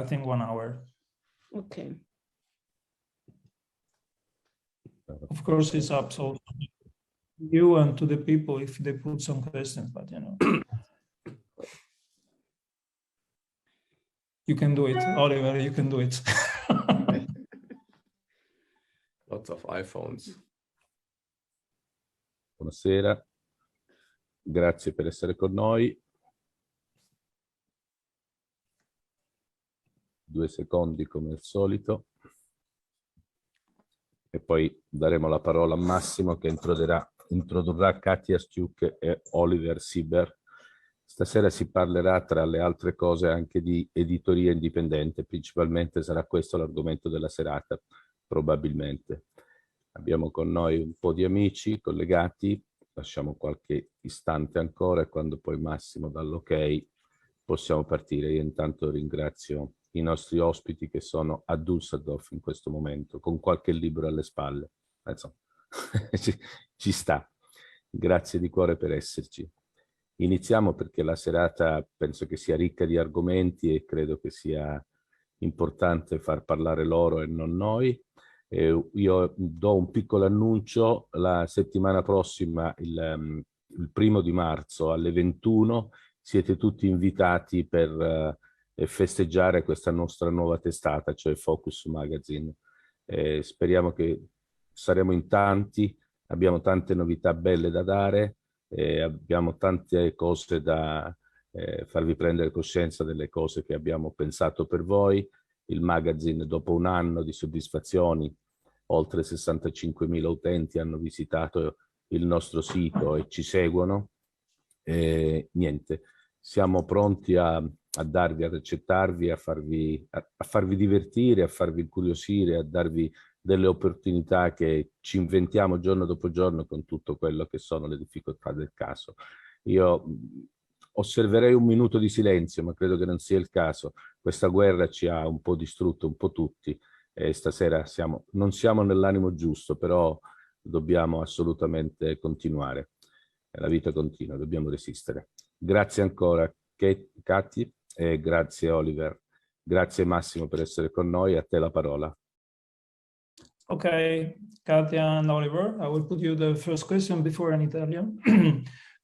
starting 1 hour. Okay. Of course, it's up to you and to the people if they put some questions, but you know. You can do it, Oliver, you can do it. Lots of iPhones. Buonasera, grazie per essere con noi. 2 secondi come al solito. E poi daremo la parola a Massimo che introdurrà Katja Stuke e Oliver Sieber. Stasera si parlerà, tra le altre cose, anche di editoria indipendente. Principalmente sarà questo l'argomento della serata, probabilmente. Abbiamo con noi un po' di amici collegati, lasciamo qualche istante ancora e quando poi Massimo dà l'ok possiamo partire. Io intanto ringrazio i nostri ospiti che sono a Düsseldorf in questo momento, con qualche libro alle spalle. Insomma, ci sta. Grazie di cuore per esserci. Iniziamo perché la serata penso che sia ricca di argomenti e credo che sia importante far parlare loro e non noi. Io do un piccolo annuncio: la settimana prossima, il 1° marzo alle 21, siete tutti invitati per festeggiare questa nostra nuova testata, cioè Focus Magazine. Speriamo che saremo in tanti, abbiamo tante novità belle da dare, abbiamo tante cose da farvi prendere coscienza delle cose che abbiamo pensato per voi. Il magazine, dopo un anno di soddisfazioni, oltre 65.000 utenti hanno visitato il nostro sito e ci seguono. Niente, siamo pronti a darvi, a recettarvi, a farvi divertire, a farvi incuriosire, a darvi delle opportunità che ci inventiamo giorno dopo giorno con tutto quello che sono le difficoltà del caso. Io osserverei un minuto di silenzio, ma credo che non sia il caso. Questa guerra ci ha un po' distrutto, un po' tutti, e stasera non siamo nell'animo giusto, però dobbiamo assolutamente continuare. La vita continua, dobbiamo resistere. Grazie ancora Katja e grazie Oliver. Grazie Massimo per essere con noi, a te la parola. Okay, Katja and Oliver, I will put you the first question before in Italian.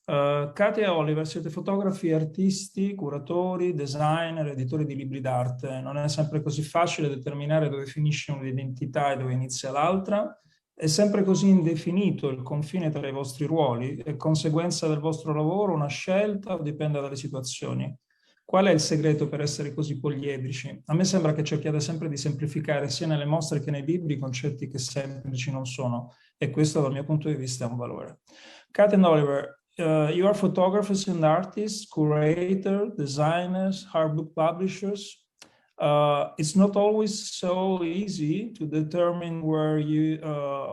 Katja e Oliver, siete fotografi, artisti, curatori, designer, editori di libri d'arte. Non è sempre così facile determinare dove finisce un'identità e dove inizia l'altra. È sempre così indefinito il confine tra i vostri ruoli? È conseguenza del vostro lavoro, una scelta o dipende dalle situazioni? Qual è il segreto per essere così poliedrici? A me sembra che cerchiate sempre di semplificare sia nelle mostre che nei libri concetti che semplici non sono, e questo dal mio punto di vista è un valore. Katja and Oliver, you are photographers and artists, curators, designers, hard book publishers. It's not always so easy to determine where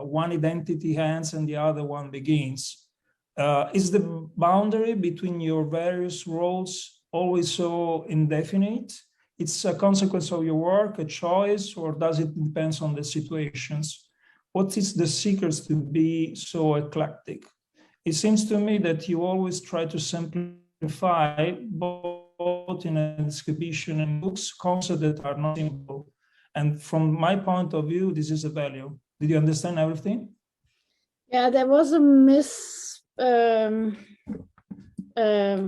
one identity ends and the other one begins. Is the boundary between your various roles always so indefinite? It's a consequence of your work, a choice, or does it depend on the situations? What is the secret to be so eclectic? It seems to me that you always try to simplify, both in an exhibition and books, concepts that are not simple. And from my point of view, this is a value. Did you understand everything? Yeah, there was a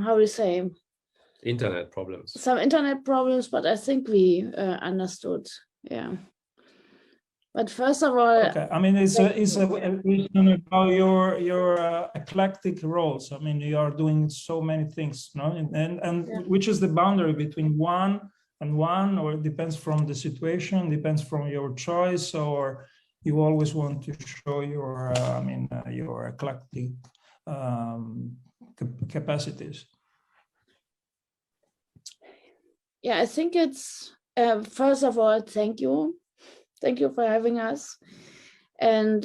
how do you say? Internet problems. Some internet problems, but I think we understood. Yeah. But first of all, okay. I mean, it's a question about your eclectic roles. I mean, you are doing so many things, no? And yeah. Which is the boundary between one and one, or it depends from the situation, depends from your choice, or you always want to show your, your eclectic capacities. Yeah, I think it's first of all, thank you. Thank you for having us, and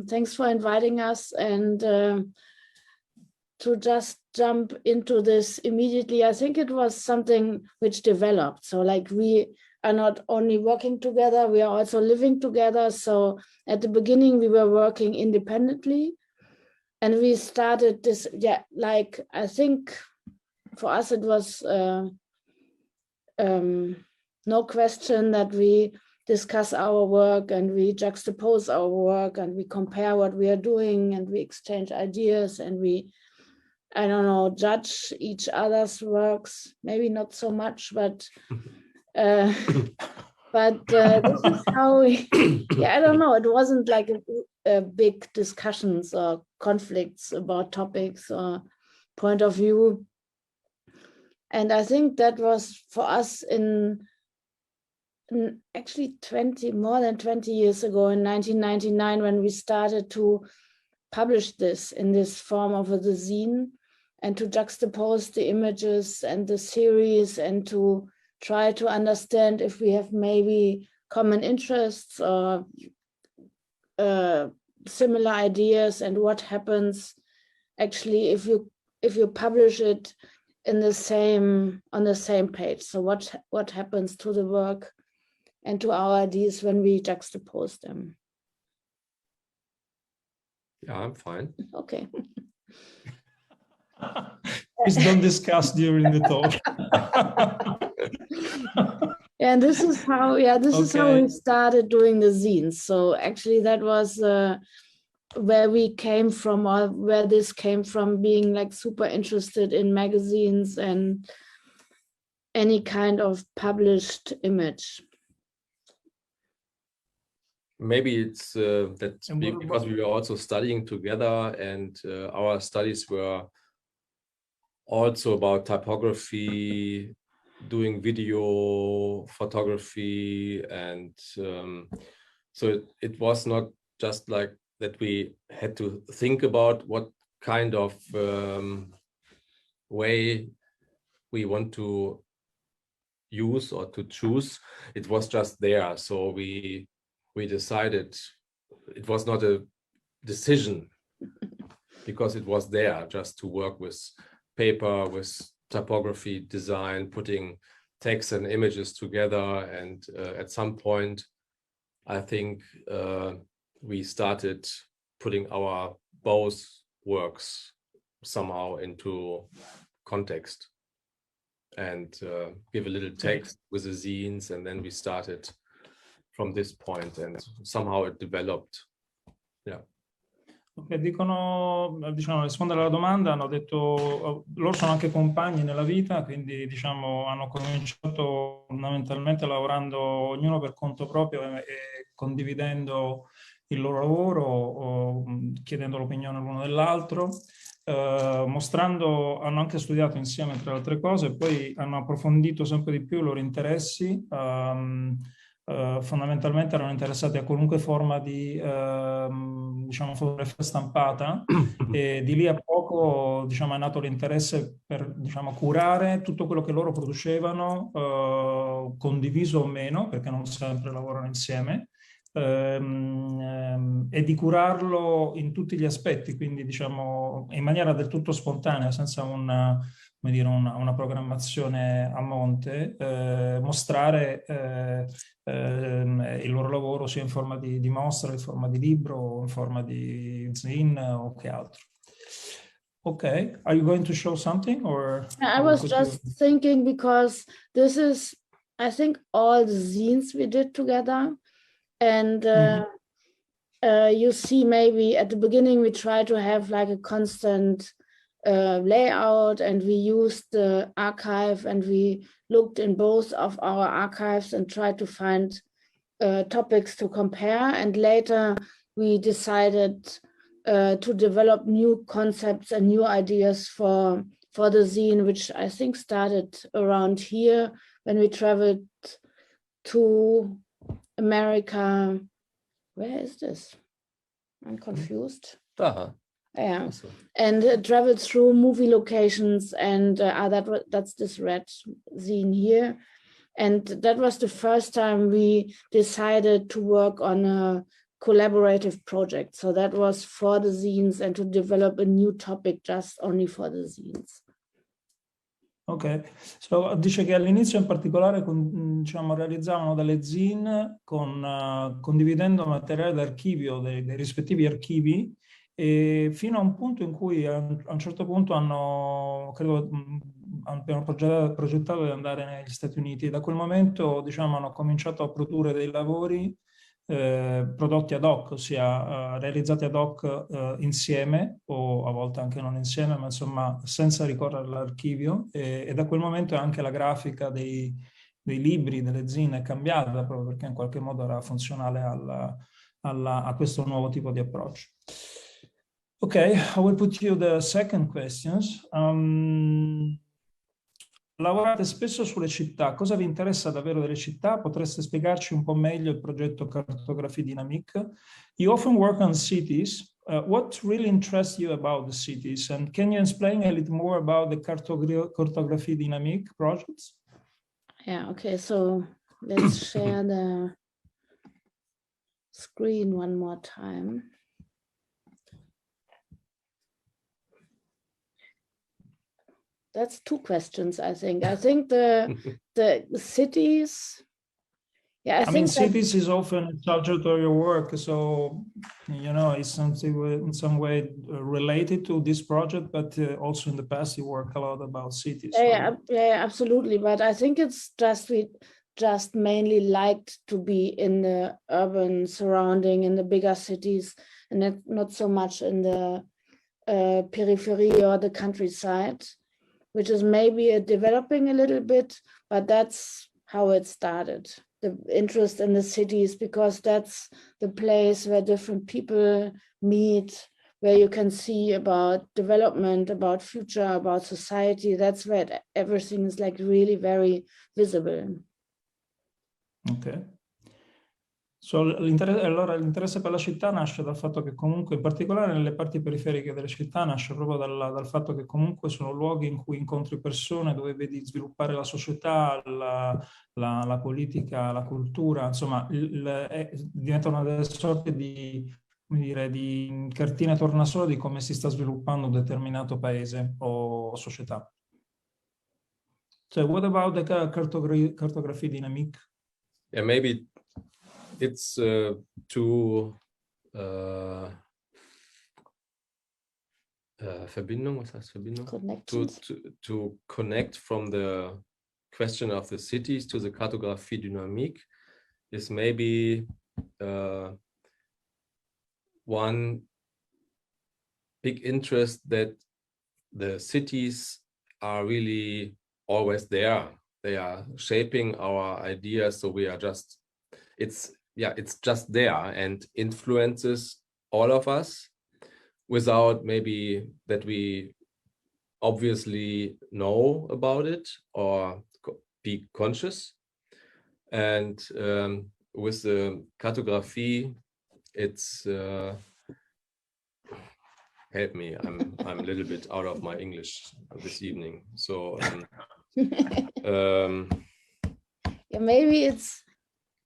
thanks for inviting us, and to just jump into this immediately. I think it was something which developed. So like we are not only working together, we are also living together. So at the beginning we were working independently, and we started this, yeah, like I think for us it was no question that we discuss our work and we juxtapose our work and we compare what we are doing and we exchange ideas and we, I don't know, judge each other's works. Maybe not so much, but this is how we, yeah, I don't know. It wasn't like a big discussions or conflicts about topics or point of view. And I think that was for us in actually more than 20 years ago, in 1999, when we started to publish this in this form of a zine and to juxtapose the images and the series and to try to understand if we have maybe common interests or similar ideas, and what happens actually if you publish it in the same on the same page. So what happens to the work and to our ideas when we juxtapose them? Yeah, I'm fine. Okay. Please don't discuss during the talk. And this is how, is how we started doing the zines. So actually that was where we came from, or where this came from, being like super interested in magazines and any kind of published image. Maybe it's because we were also studying together, and our studies were also about typography, doing video photography, and so it was not just like that we had to think about what kind of way we want to use or to choose. It was just there, so we decided. It was not a decision because it was there just to work with paper, with typography, design, putting text and images together. And at some point, I think we started putting our both works somehow into context and give a little text with the zines, and then we started from this point, and somehow it developed. Yeah. Okay, diciamo, rispondere alla domanda, hanno detto, loro sono anche compagni nella vita, quindi diciamo hanno cominciato fondamentalmente lavorando ognuno per conto proprio e condividendo il loro lavoro o chiedendo l'opinione l'uno dell'altro, mostrando, hanno anche studiato insieme tra le altre cose, poi hanno approfondito sempre di più i loro interessi. Fondamentalmente erano interessati a qualunque forma di diciamo fotografia stampata e di lì a poco diciamo è nato l'interesse per diciamo curare tutto quello che loro producevano, condiviso o meno perché non sempre lavorano insieme, e di curarlo in tutti gli aspetti, quindi diciamo in maniera del tutto spontanea, senza una programmazione a monte, mostrare il loro lavoro sia in forma di mostra, in forma di libro, in forma di zine o che altro. Okay, are you going to show something or? I was just thinking, because this is, I think, all the zines we did together, and you see maybe at the beginning we try to have like a constant layout, and we used the archive and we looked in both of our archives and tried to find topics to compare, and later we decided to develop new concepts and new ideas for the zine, which I think started around here when we traveled to America. Where is this? I'm confused. Yeah, and traveled through movie locations, and that's this red zine here, and that was the first time we decided to work on a collaborative project. So that was for the zines and to develop a new topic just only for the zines. Ok, so, dice che all'inizio in particolare diciamo, realizzavano delle zine condividendo materiale d'archivio dei rispettivi archivi e fino a un punto in cui a un certo punto hanno, credo, abbiamo progettato di andare negli Stati Uniti, e da quel momento, diciamo, hanno cominciato a produrre dei lavori prodotti ad hoc, ossia realizzati ad hoc insieme, o a volte anche non insieme, ma insomma senza ricorrere all'archivio, e da quel momento anche la grafica dei libri, delle zine è cambiata, proprio perché in qualche modo era funzionale a questo nuovo tipo di approccio. Ok, I will put you the second questions. Lavorate spesso sulle città. Cosa vi interessa davvero delle città? Potreste spiegarci un po' meglio il progetto Cartography Dynamique? You often work on cities. What really interests you about the cities? And can you explain a little more about the Cartography Dynamique projects? Yeah, okay, so let's share the screen one more time. That's two questions, I think. I think the cities. Yeah, I mean, cities is often a subject of your work, so you know it's something in some way related to this project. But also in the past, you work a lot about cities. Yeah, absolutely. But I think it's just we just mainly liked to be in the urban surrounding, in the bigger cities, and not so much in the periphery or the countryside, which is maybe developing a little bit, but that's how it started. The interest in the cities, because that's the place where different people meet, where you can see about development, about future, about society. That's where everything is like really very visible. Ok. Allora l'interesse per la città nasce dal fatto che comunque, in particolare nelle parti periferiche delle città, nasce proprio dal fatto che comunque sono luoghi in cui incontri persone, dove vedi sviluppare la società, la politica, la cultura, insomma, diventano delle sorte di, come dire, di cartine tornasole di come si sta sviluppando un determinato paese o società. So what about the cartography dynamic? Yeah, maybe it's Verbindung, was heißt Verbindung? To connect from the question of the cities to the Kartografie Dynamique is maybe one big interest that the cities are really always there. They are shaping our ideas, so we are just, it's just there and influences all of us without maybe that we obviously know about it or be conscious. And with the cartography, it's help me, I'm a little bit out of my English this evening, so yeah, maybe it's,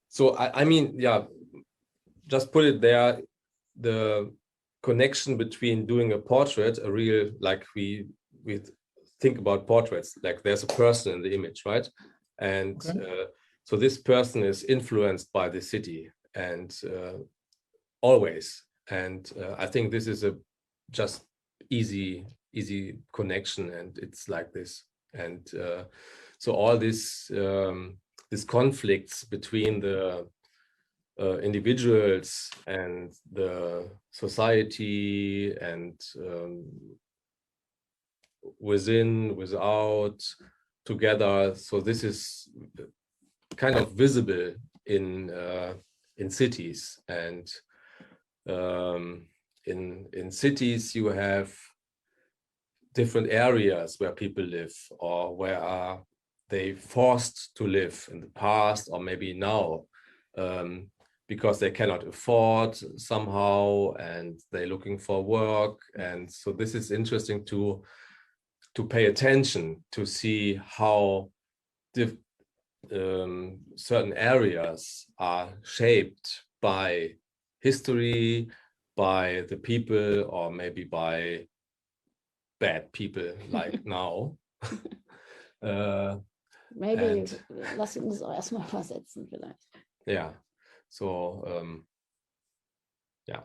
so I mean, yeah, just put it there, the connection between doing a portrait, a real, like we think about portraits, like there's a person in the image, right? And okay. So this person is influenced by the city and always. And I think this is a just easy connection, and it's like this. And so all this this conflicts between the individuals and the society and within, without, together. So this is kind of visible in cities, and in cities you have different areas where people live, or where are they forced to live in the past or maybe now, because they cannot afford somehow and they're looking for work. And so this is interesting to pay attention, to see how certain areas are shaped by history, by the people, or maybe by bad people like now. Maybe lass uns auch erstmal versetzen vielleicht. Yeah, so yeah.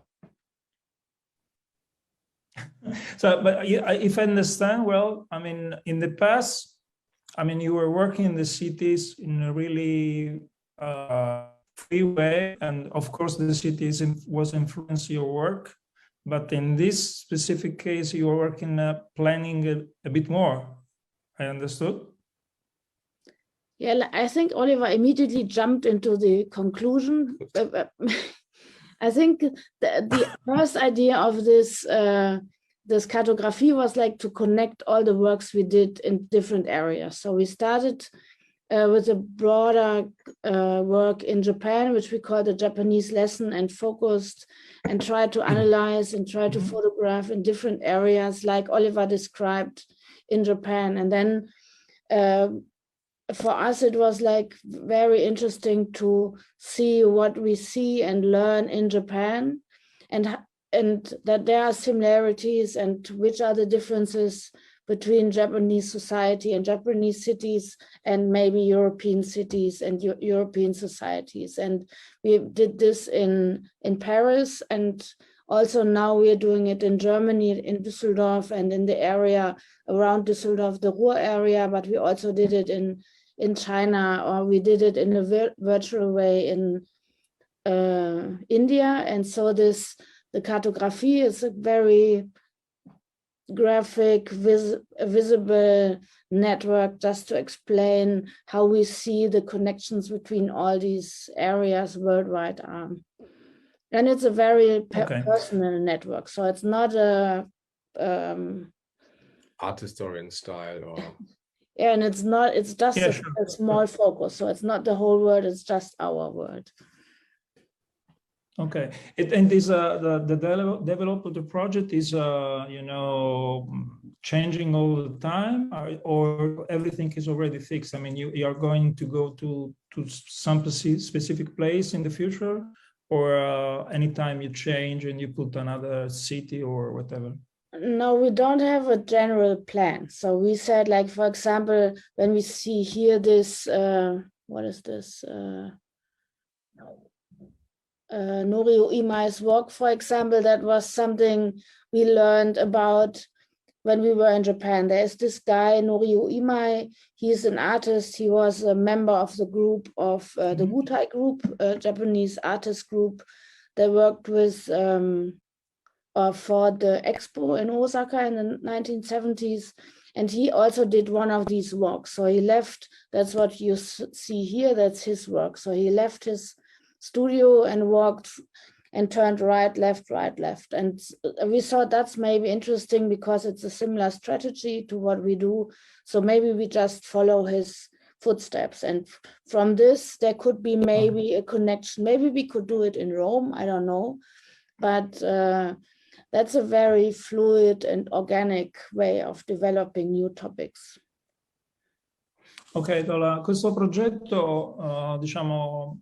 So, but if I understand well, I mean, in the past, I mean, you were working in the cities in a really free way, and of course, the cities was influencing your work. But in this specific case, you were working planning a bit more. I understood. Yeah, I think Oliver immediately jumped into the conclusion. I think the first idea of this this cartography was like to connect all the works we did in different areas. So we started with a broader work in Japan, which we call the Japanese lesson, and focused and tried to analyze and try to photograph in different areas like Oliver described in Japan. And then for us, it was like very interesting to see what we see and learn in Japan, and that there are similarities and which are the differences between Japanese society and Japanese cities and maybe European cities and European societies. And we did this in Paris, and also now we are doing it in Germany, in Düsseldorf, and in the area around Düsseldorf, the Ruhr area, but we also did it in China, or we did it in a virtual way in India. And so the cartography is a very graphic, visible network just to explain how we see the connections between all these areas worldwide are. And it's a very personal network, so it's not a art historian style, or yeah, and it's just a small focus, so it's not the whole world, it's just our world. Okay, and this the development of the project is you know, changing all the time, or everything is already fixed? I mean, you are going to go to some specific place in the future, or anytime you change and you put another city or whatever? No, we don't have a general plan. So we said, like, for example, when we see here this, what is this? Norio Imai's walk, for example, that was something we learned about when we were in Japan. There is this guy, Norio Imai. He's an artist. He was a member of the group of the Wutai group, a Japanese artist group. They worked with for the expo in Osaka in the 1970s. And he also did one of these walks. So he left, that's what you see here, that's his work. So he left his studio and walked and turned right, left. And we thought that's maybe interesting because it's a similar strategy to what we do. So maybe we just follow his footsteps. And from this, there could be maybe a connection. Maybe we could do it in Rome, I don't know. But that's a very fluid and organic way of developing new topics. Ok, allora, questo progetto, diciamo,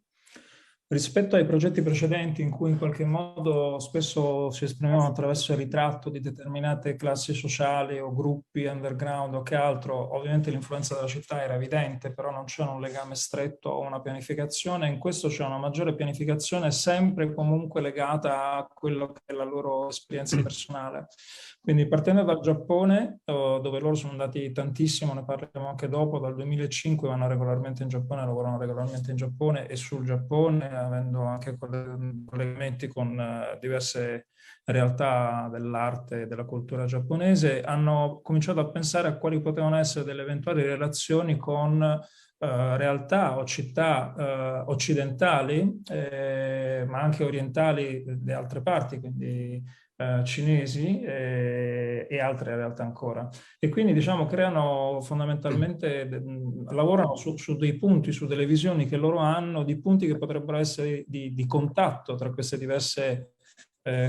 rispetto ai progetti precedenti in cui in qualche modo spesso si esprimevano attraverso il ritratto di determinate classi sociali o gruppi underground o che altro, ovviamente l'influenza della città era evidente, però non c'era un legame stretto o una pianificazione. In questo c'è una maggiore pianificazione, sempre comunque legata a quello che è la loro esperienza personale. Quindi partendo dal Giappone, dove loro sono andati tantissimo, ne parleremo anche dopo, dal 2005 vanno regolarmente in Giappone, lavorano regolarmente in Giappone e sul Giappone, avendo anche collegamenti con diverse realtà dell'arte e della cultura giapponese, hanno cominciato a pensare a quali potevano essere delle eventuali relazioni con realtà o città occidentali, ma anche orientali di altre parti, quindi cinesi e altre realtà ancora. E quindi, diciamo, creano fondamentalmente, lavorano su dei punti, su delle visioni che loro hanno, di punti che potrebbero essere di contatto tra queste diverse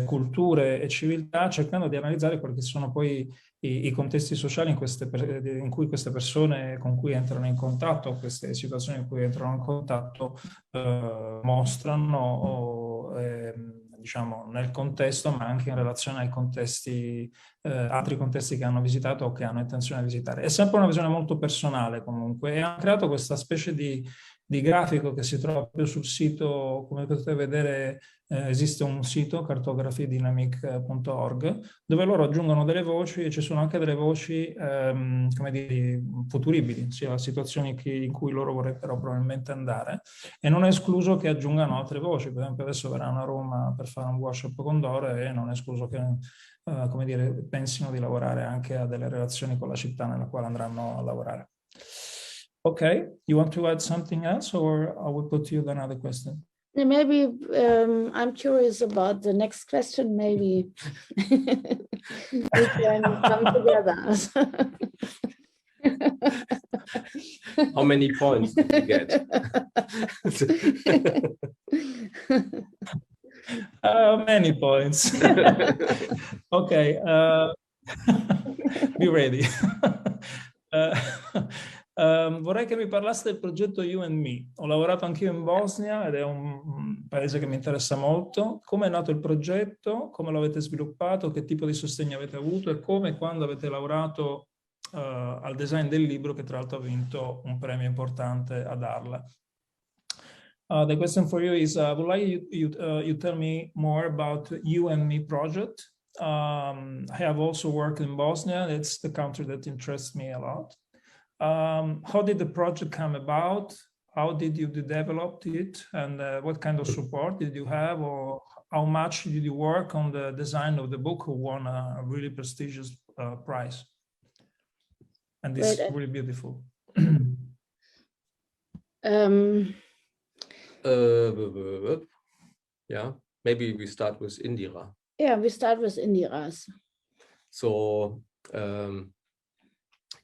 culture e civiltà, cercando di analizzare quelli che sono poi i contesti sociali in cui queste persone con cui entrano in contatto, queste situazioni in cui entrano in contatto mostrano diciamo, nel contesto, ma anche in relazione ai contesti altri contesti che hanno visitato o che hanno intenzione di visitare. È sempre una visione molto personale comunque, e hanno creato questa specie di grafico che si trova proprio sul sito. Come potete vedere, esiste un sito, cartografydynamic.org, dove loro aggiungono delle voci, e ci sono anche delle voci come dire, futuribili, sia situazioni in cui loro vorrebbero probabilmente andare, e non è escluso che aggiungano altre voci. Per esempio adesso verranno a Roma per fare un workshop con Dore, e non è escluso che come dire, pensino di lavorare anche a delle relazioni con la città nella quale andranno a lavorare. Okay, you want to add something else, or I will put you another question? Maybe I'm curious about the next question. Maybe we can come together. How many points did you get? Many points. Okay, be ready. Vorrei che mi parlaste del progetto You and Me. Ho lavorato anch'io in Bosnia ed è un paese che mi interessa molto. Come è nato il progetto? Come lo avete sviluppato? Che tipo di sostegno avete avuto? E come e quando avete lavorato al design del libro, che tra l'altro ha vinto un premio importante ad Arla? The question for you is, I would like you tell me more about You and Me project. I have also worked in Bosnia. It's the country that interests me a lot. How did the project come about? How did you develop it? And what kind of support did you have? Or how much did you work on the design of the book, who won a really prestigious prize? And this is really beautiful. Yeah, maybe we start with Indira. Yeah, we start with Indira. So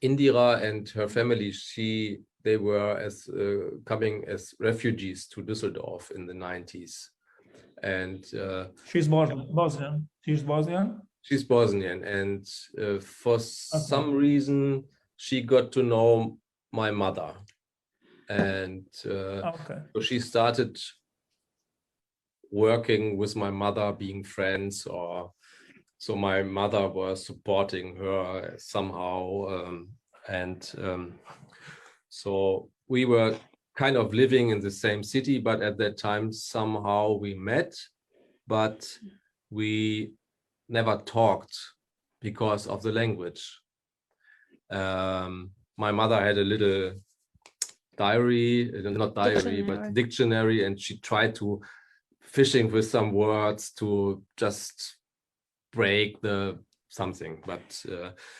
Indira and her family, they were coming as refugees to Düsseldorf in the 90s. And she's Bosnian. She's Bosnian? She's Bosnian. And for some reason, she got to know my mother. And so she started working with my mother, being friends, so my mother was supporting her somehow. So we were kind of living in the same city, but at that time somehow we met, but we never talked because of the language. My mother had a little dictionary, and she tried to fishing with some words to just break something, but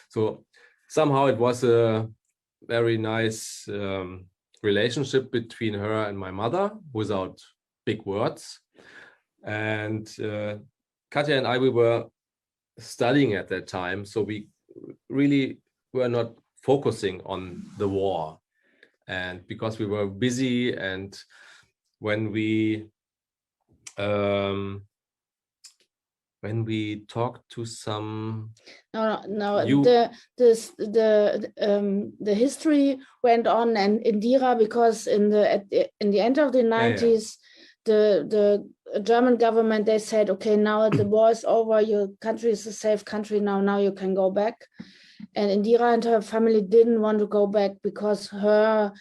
so somehow it was a very nice relationship between her and my mother without big words. And Katja and I, we were studying at that time, so we really were not focusing on the war, and because we were busy. And when we talked to some the history went on, and Indira, because in the end of the 90s, the German government, they said, okay, now the war is over, your country is a safe country now you can go back. And Indira and her family didn't want to go back because her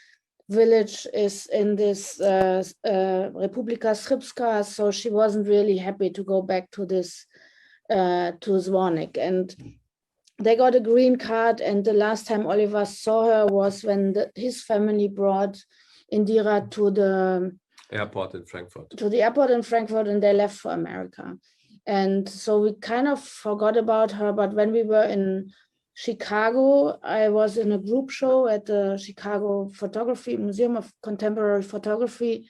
village is in this Republika Srpska, so she wasn't really happy to go back to this to Zvornik. And they got a green card, and the last time Oliver saw her was when his family brought Indira to the airport in Frankfurt. And they left for America. And so we kind of forgot about her. But when we were in Chicago, I was in a group show at the Chicago Museum of Contemporary Photography,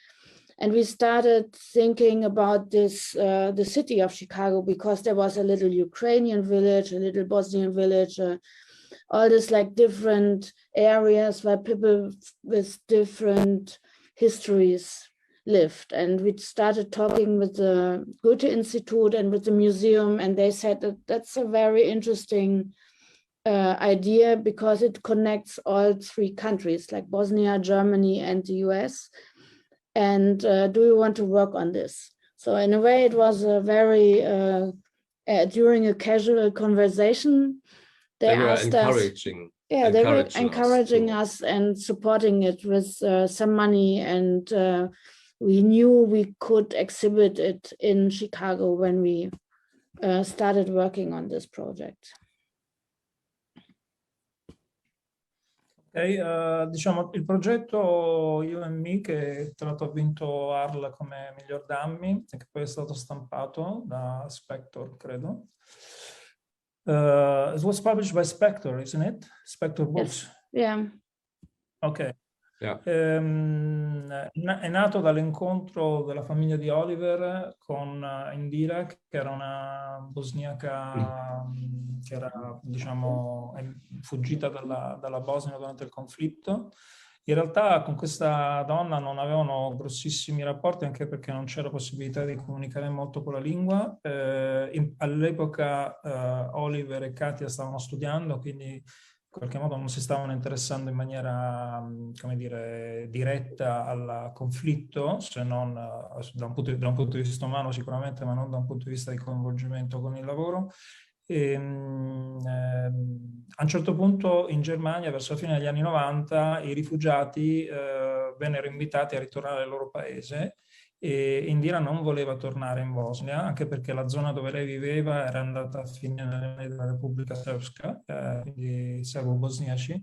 and we started thinking about this, the city of Chicago, because there was a little Ukrainian village, a little Bosnian village, all this like different areas where people with different histories lived. And we started talking with the Goethe Institute and with the museum, and they said that that's a very interesting idea, because it connects all three countries, like Bosnia, Germany, and the US. And do you want to work on this? So in a way, it was a very during a casual conversation, they were asked encouraging. us, yeah, they were encouraging us and supporting it with some money, and we knew we could exhibit it in Chicago when we started working on this project. Ok, diciamo il progetto You and Me, che tra l'altro ha vinto ARL come miglior dummy e che poi è stato stampato da Spector, credo. It was published by Spector, isn't it? Spector Books. Yes. Yeah. Ok. Yeah. È nato dall'incontro della famiglia di Oliver con Indira, che era una bosniaca che era, diciamo, fuggita dalla Bosnia durante il conflitto. In realtà con questa donna non avevano grossissimi rapporti, anche perché non c'era possibilità di comunicare molto con la lingua. All'epoca Oliver e Katja stavano studiando, quindi in qualche modo non si stavano interessando in maniera, come dire, diretta al conflitto, se non da un punto di vista umano sicuramente, ma non da un punto di vista di coinvolgimento con il lavoro. A un certo punto in Germania, verso la fine degli anni 90, i rifugiati vennero invitati a ritornare al loro paese, e Indira non voleva tornare in Bosnia, anche perché la zona dove lei viveva era andata a finire nelle mani della Repubblica Srpska, quindi serbo-bosniaci,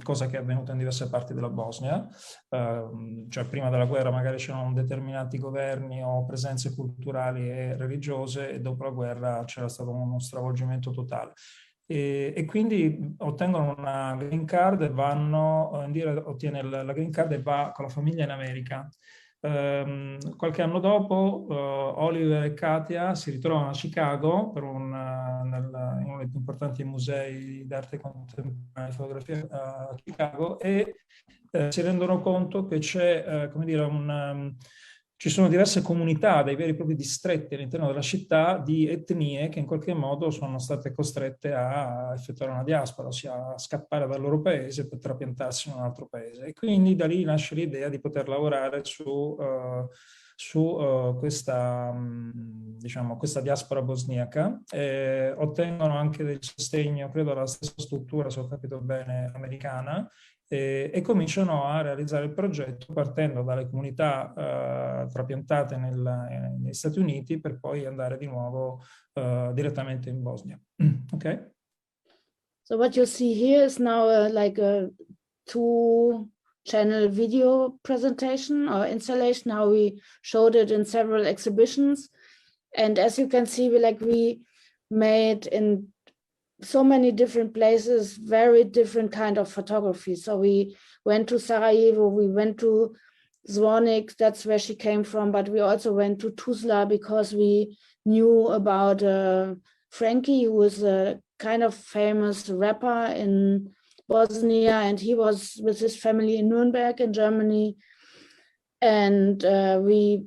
cosa che è avvenuta in diverse parti della Bosnia. Cioè prima della guerra magari c'erano determinati governi o presenze culturali e religiose, e dopo la guerra c'era stato uno stravolgimento totale. E quindi ottengono una green card e Indira ottiene la green card e va con la famiglia in America. Qualche anno dopo Oliver e Katja si ritrovano a Chicago per in uno dei più importanti musei d'arte contemporanea e fotografia a Chicago, e si rendono conto che c'è, come dire, ci sono diverse comunità, dei veri e propri distretti all'interno della città di etnie che in qualche modo sono state costrette a effettuare una diaspora, ossia a scappare dal loro paese per trapiantarsi in un altro paese. E quindi da lì nasce l'idea di poter lavorare su questa, diciamo, questa diaspora bosniaca. Ottengono anche del sostegno, credo, alla stessa struttura, se ho capito bene, americana, e cominciano a realizzare il progetto partendo dalle comunità trapiantate negli Stati Uniti, per poi andare di nuovo direttamente in Bosnia. Ok? So what you see here is now like a 2-channel video presentation or installation, how we showed it in several exhibitions. And as you can see, we made in so many different places, very different kind of photography. So we went to Sarajevo, we went to Zvornik, that's where she came from, but we also went to Tuzla because we knew about Frankie, who is a kind of famous rapper in Bosnia, and he was with his family in Nuremberg in Germany. And we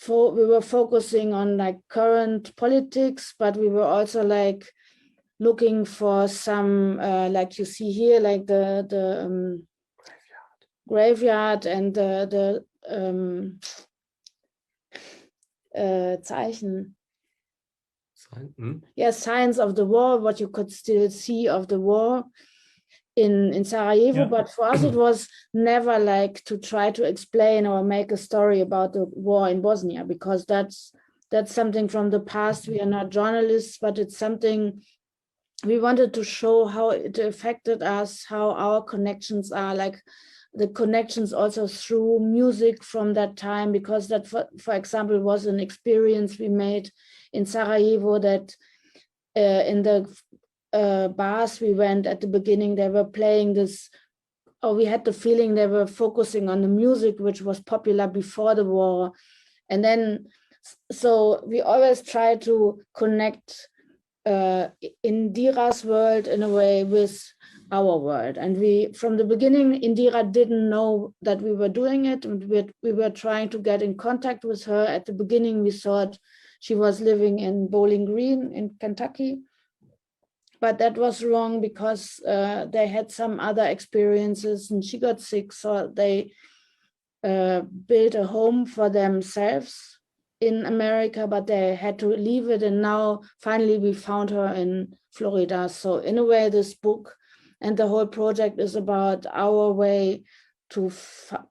were focusing on like current politics, but we were also like looking for some, like you see here, like the graveyard and the Zeichen. Yeah, signs of the war, what you could still see of the war in Sarajevo. Yeah. But for us, it was never like to try to explain or make a story about the war in Bosnia, because that's something from the past. We are not journalists, but it's something we wanted to show how it affected us, how our connections are, like the connections also through music from that time, because that, for example, was an experience we made in Sarajevo, that in the bars we went at the beginning, they were playing this, or we had the feeling they were focusing on the music which was popular before the war. And then, so we always try to connect Indira's world in a way with our world. And we, from the beginning, Indira didn't know that we were doing it, and we were trying to get in contact with her. At the beginning, we thought she was living in Bowling Green in Kentucky, but that was wrong because they had some other experiences and she got sick, so they built a home for themselves in America, but they had to leave it. And now finally we found her in Florida. So in a way, this book and the whole project is about our way to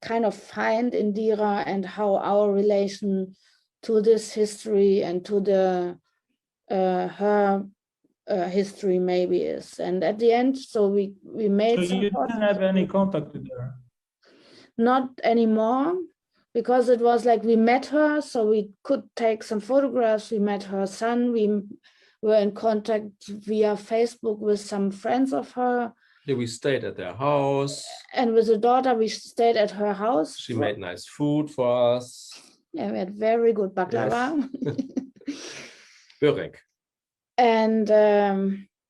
kind of find Indira and how our relation to this history and to the her history maybe is. And at the end, so we made. So you didn't have any contact with her? Not anymore, because it was like we met her, so we could take some photographs. We met her son. We were in contact via Facebook with some friends of her. Yeah, we stayed at their house. And with the daughter, we stayed at her house. She made nice food for us. Yeah, we had very good baklava. Yes. Börek. And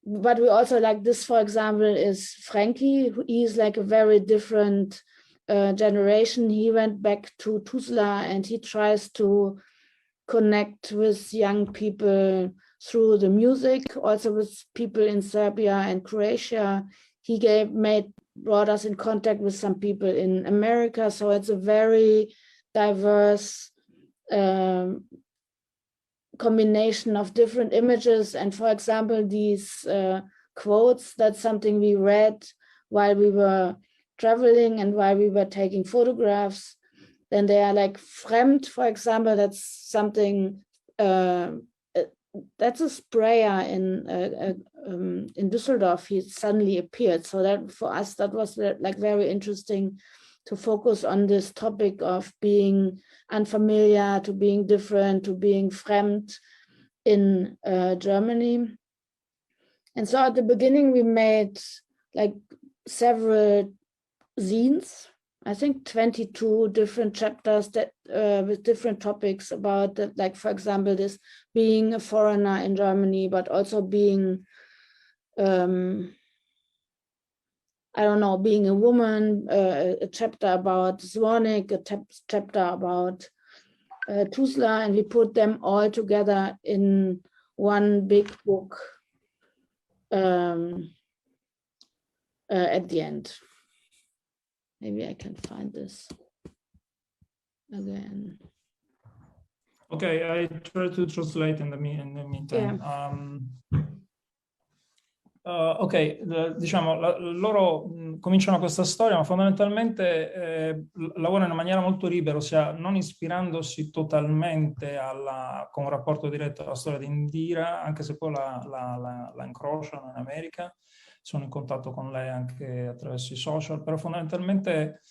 but we also like this, for example, is Frankie. He's like a very different generation. He went back to Tuzla and he tries to connect with young people through the music, also with people in Serbia and Croatia. He brought us in contact with some people in America. So it's a very diverse combination of different images. And for example, these quotes, that's something we read while we were traveling and while we were taking photographs. Then they are like fremd, for example, that's something, that's a sprayer in Düsseldorf. He suddenly appeared. So that for us, that was like very interesting to focus on this topic of being unfamiliar, to being different, to being fremd in Germany. And so at the beginning, we made like several zines, I think 22 different chapters that with different topics about that, like, for example, this being a foreigner in Germany, but also being, I don't know, being a woman, a chapter about Zvornik, a chapter about Tuzla, and we put them all together in one big book at the end. Maybe I can find this again. Okay, I try to translate in the meantime. Yeah. Ok, diciamo, loro cominciano questa storia, ma fondamentalmente lavorano in maniera molto libera, ossia non ispirandosi totalmente con un rapporto diretto alla storia di Indira, anche se poi la incrociano in America, sono in contatto con lei anche attraverso i social, però fondamentalmente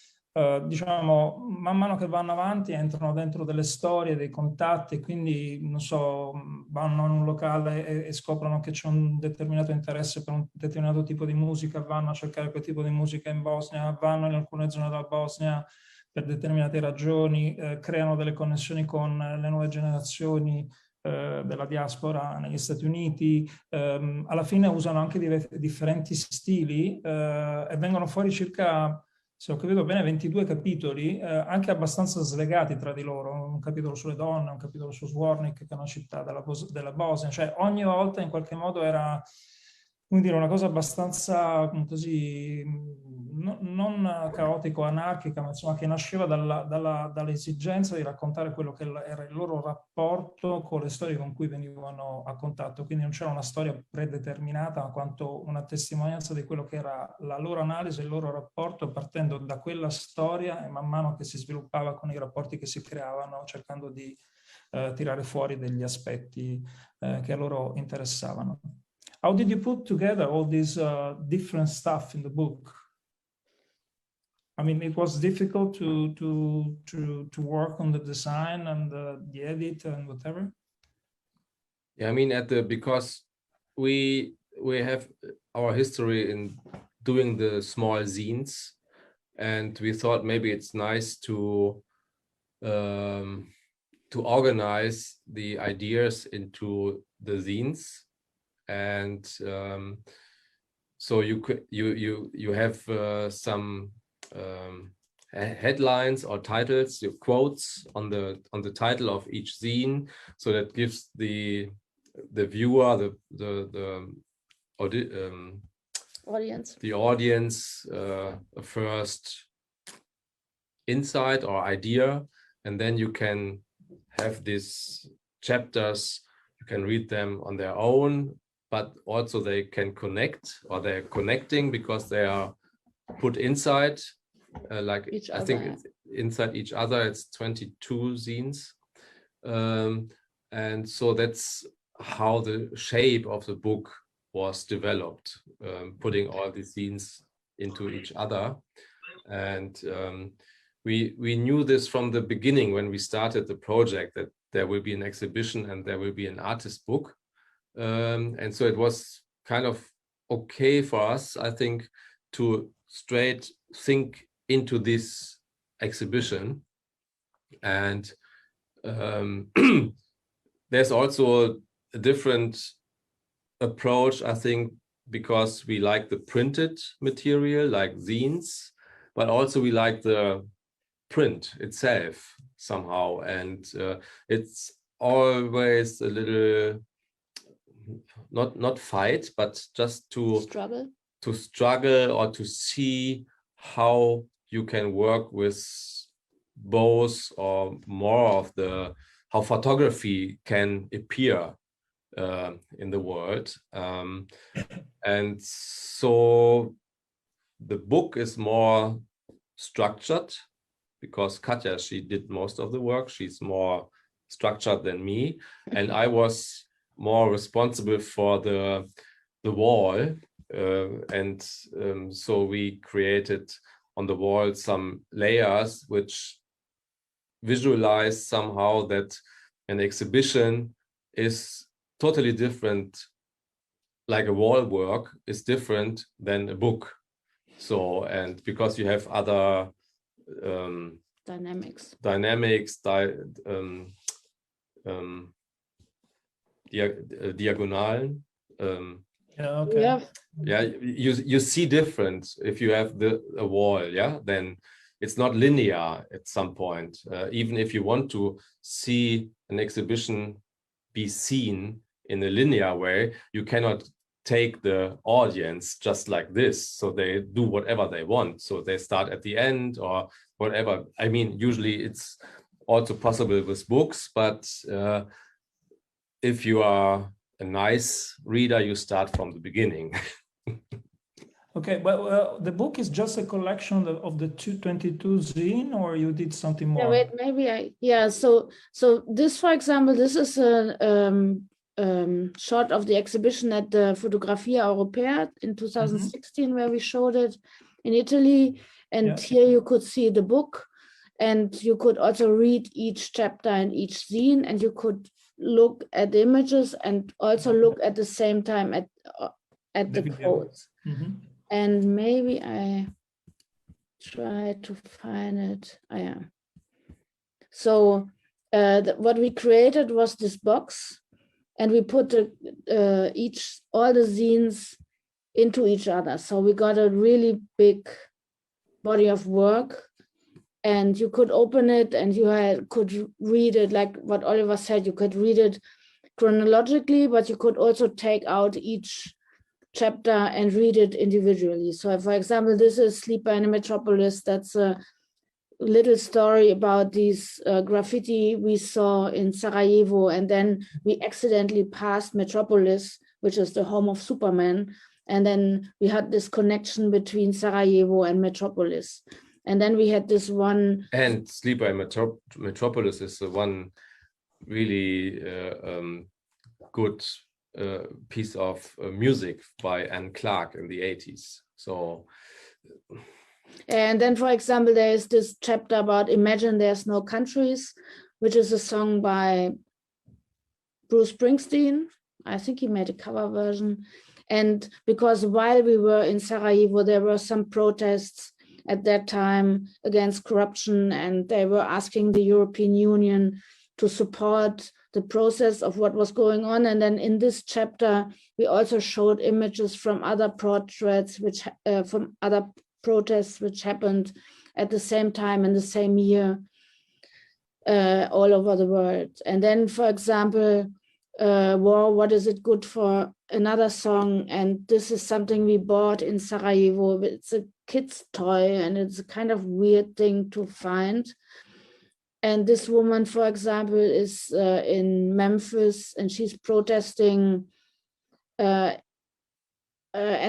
diciamo, man mano che vanno avanti entrano dentro delle storie, dei contatti, quindi, non so, vanno in un locale e scoprono che c'è un determinato interesse per un determinato tipo di musica, vanno a cercare quel tipo di musica in Bosnia, vanno in alcune zone della Bosnia per determinate ragioni, creano delle connessioni con le nuove generazioni della diaspora negli Stati Uniti, alla fine usano anche differenti stili e vengono fuori circa, se ho capito bene, 22 capitoli, anche abbastanza slegati tra di loro, un capitolo sulle donne, un capitolo su Zvornik, che è una città della Bosnia, cioè ogni volta in qualche modo era, come dire, una cosa abbastanza così, non caotico, anarchica, ma insomma che nasceva dall'esigenza di raccontare quello che era il loro rapporto con le storie con cui venivano a contatto, quindi non c'era una storia predeterminata, ma quanto una testimonianza di quello che era la loro analisi, il loro rapporto, partendo da quella storia e man mano che si sviluppava con i rapporti che si creavano, cercando di tirare fuori degli aspetti che a loro interessavano. How did you put together all this different stuff in the book? I mean, it was difficult to work on the design and the edit and whatever. Yeah, I mean, because we have our history in doing the small zines, and we thought maybe it's nice to organize the ideas into the zines, and so you have some headlines or titles, your quotes on the title of each zine, so that gives the viewer, the audience a first insight or idea, and then you can have these chapters. You can read them on their own, but also they can connect, or they're connecting because they are put inside, like Each I other, think yeah. it's inside each other. It's 22 zines. And so that's how the shape of the book was developed, putting all the scenes into each other. And we knew this from the beginning when we started the project, that there will be an exhibition and there will be an artist book. And so it was kind of okay for us, I think, to straight think into this exhibition. And there's also a different approach, I think, because we like the printed material, like zines, but also we like the print itself somehow. And it's always a little, not fight, but just to struggle or to see how you can work with both or more of how photography can appear in the world. And so the book is more structured because Katja, she did most of the work. She's more structured than me. And I was more responsible for the wall. So we created on the wall some layers which visualize somehow that an exhibition is totally different, like a wall work is different than a book. So, and because you have other dynamics, diagonal. Yeah, okay. Yeah, you see different if you have a wall, yeah, then it's not linear at some point. Even if you want to see an exhibition be seen in a linear way, you cannot take the audience just like this. So they do whatever they want. So they start at the end or whatever. I mean, usually it's also possible with books, but if you are a nice reader, you start from the beginning. Okay, but the book is just a collection of the 222 zine, or you did something more? Yeah, wait, maybe so this, for example, this is a shot of the exhibition at the Fotografia Europea in 2016, where we showed it in Italy. And here you could see the book, and you could also read each chapter and each zine, and you could look at the images and also look at the same time at the quotes. And maybe I try to find it. So what we created was this box, and we put all the zines into each other. So we got a really big body of work, and you could open it and you could read it, like what Oliver said, you could read it chronologically, but you could also take out each chapter and read it individually. So for example, this is Sleeper in a Metropolis. That's a little story about these graffiti we saw in Sarajevo, and then we accidentally passed Metropolis, which is the home of Superman, and then we had this connection between Sarajevo and Metropolis. And then we had this one. And Sleeper in Metropolis is the one really good piece of music by Anne Clark in the 80s. So, and then, for example, there is this chapter about Imagine There's No Countries, which is a song by Bruce Springsteen. I think he made a cover version. And because while we were in Sarajevo, there were some protests at that time against corruption, and they were asking the European Union to support the process of what was going on. And then in this chapter, we also showed images from other portraits, from other protests which happened at the same time in the same year all over the world. And then, for example, War, What Is It Good For? Another song, and this is something we bought in Sarajevo. It's a kid's toy, and it's a kind of weird thing to find. And this woman, for example, is in Memphis, and she's protesting and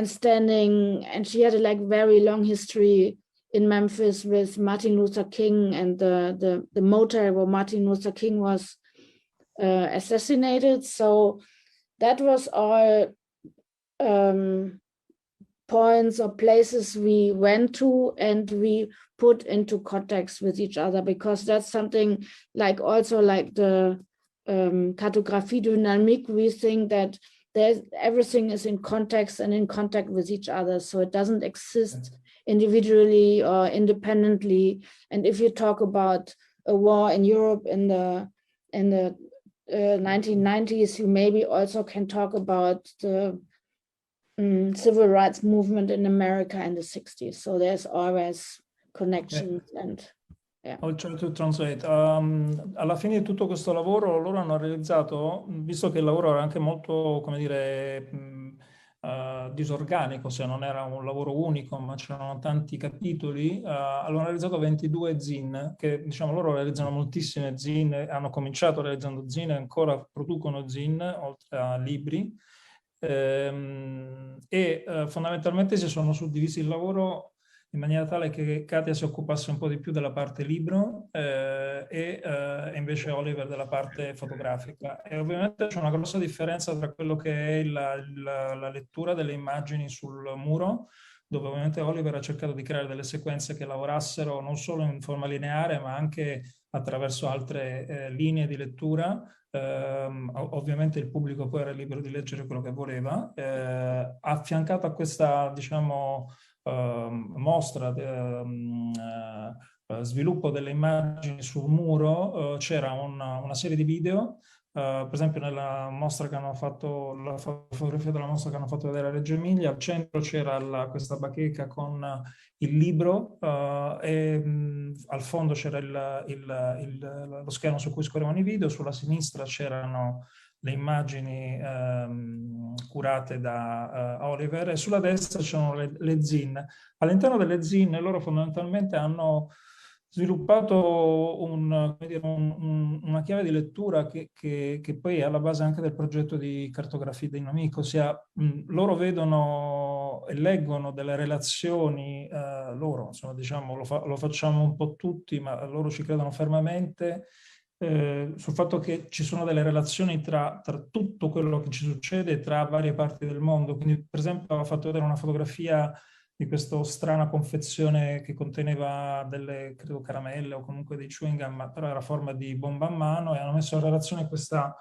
standing, and she had a like very long history in Memphis with Martin Luther King and the motel where Martin Luther King was assassinated. So that was all points or places we went to and we put into context with each other, because that's something like also like the cartographie dynamique, we think that everything is in context and in contact with each other, so it doesn't exist individually or independently. And if you talk about a war in Europe in the 1990s, you maybe also can talk about the civil rights movement in America in the 60s. So there's always connections and I'll try to translate. Alla fine di tutto questo lavoro loro hanno realizzato, visto che il lavoro era anche molto, come dire, disorganico, se non era un lavoro unico, ma c'erano tanti capitoli, hanno realizzato 22 zin, che diciamo loro realizzano moltissime zin, hanno cominciato realizzando zin e ancora producono zin, oltre a libri, fondamentalmente si sono suddivisi il lavoro in maniera tale che Katja si occupasse un po' di più della parte libro e invece Oliver della parte fotografica. E ovviamente c'è una grossa differenza tra quello che è la lettura delle immagini sul muro, dove ovviamente Oliver ha cercato di creare delle sequenze che lavorassero non solo in forma lineare, ma anche attraverso altre linee di lettura. Ovviamente il pubblico poi era libero di leggere quello che voleva. Affiancato a questa, diciamo, mostra, sviluppo delle immagini sul muro, c'era una serie di video. Per esempio nella mostra che hanno fatto, la fotografia della mostra che hanno fatto vedere a Reggio Emilia, al centro c'era questa bacheca con il libro e al fondo c'era lo schermo su cui scorrevano i video, sulla sinistra c'erano le immagini curate da Oliver e sulla destra c'erano le zin. All'interno delle zin loro fondamentalmente hanno sviluppato una chiave di lettura che poi è alla base anche del progetto di cartografia dinamica, ossia loro vedono e leggono delle relazioni, loro insomma diciamo lo facciamo un po' tutti, ma loro ci credono fermamente, sul fatto che ci sono delle relazioni tra tutto quello che ci succede tra varie parti del mondo. Quindi per esempio ho fatto vedere una fotografia di questa strana confezione che conteneva delle, credo, caramelle o comunque dei chewing gum, però era a forma di bomba a mano, e hanno messo in relazione questa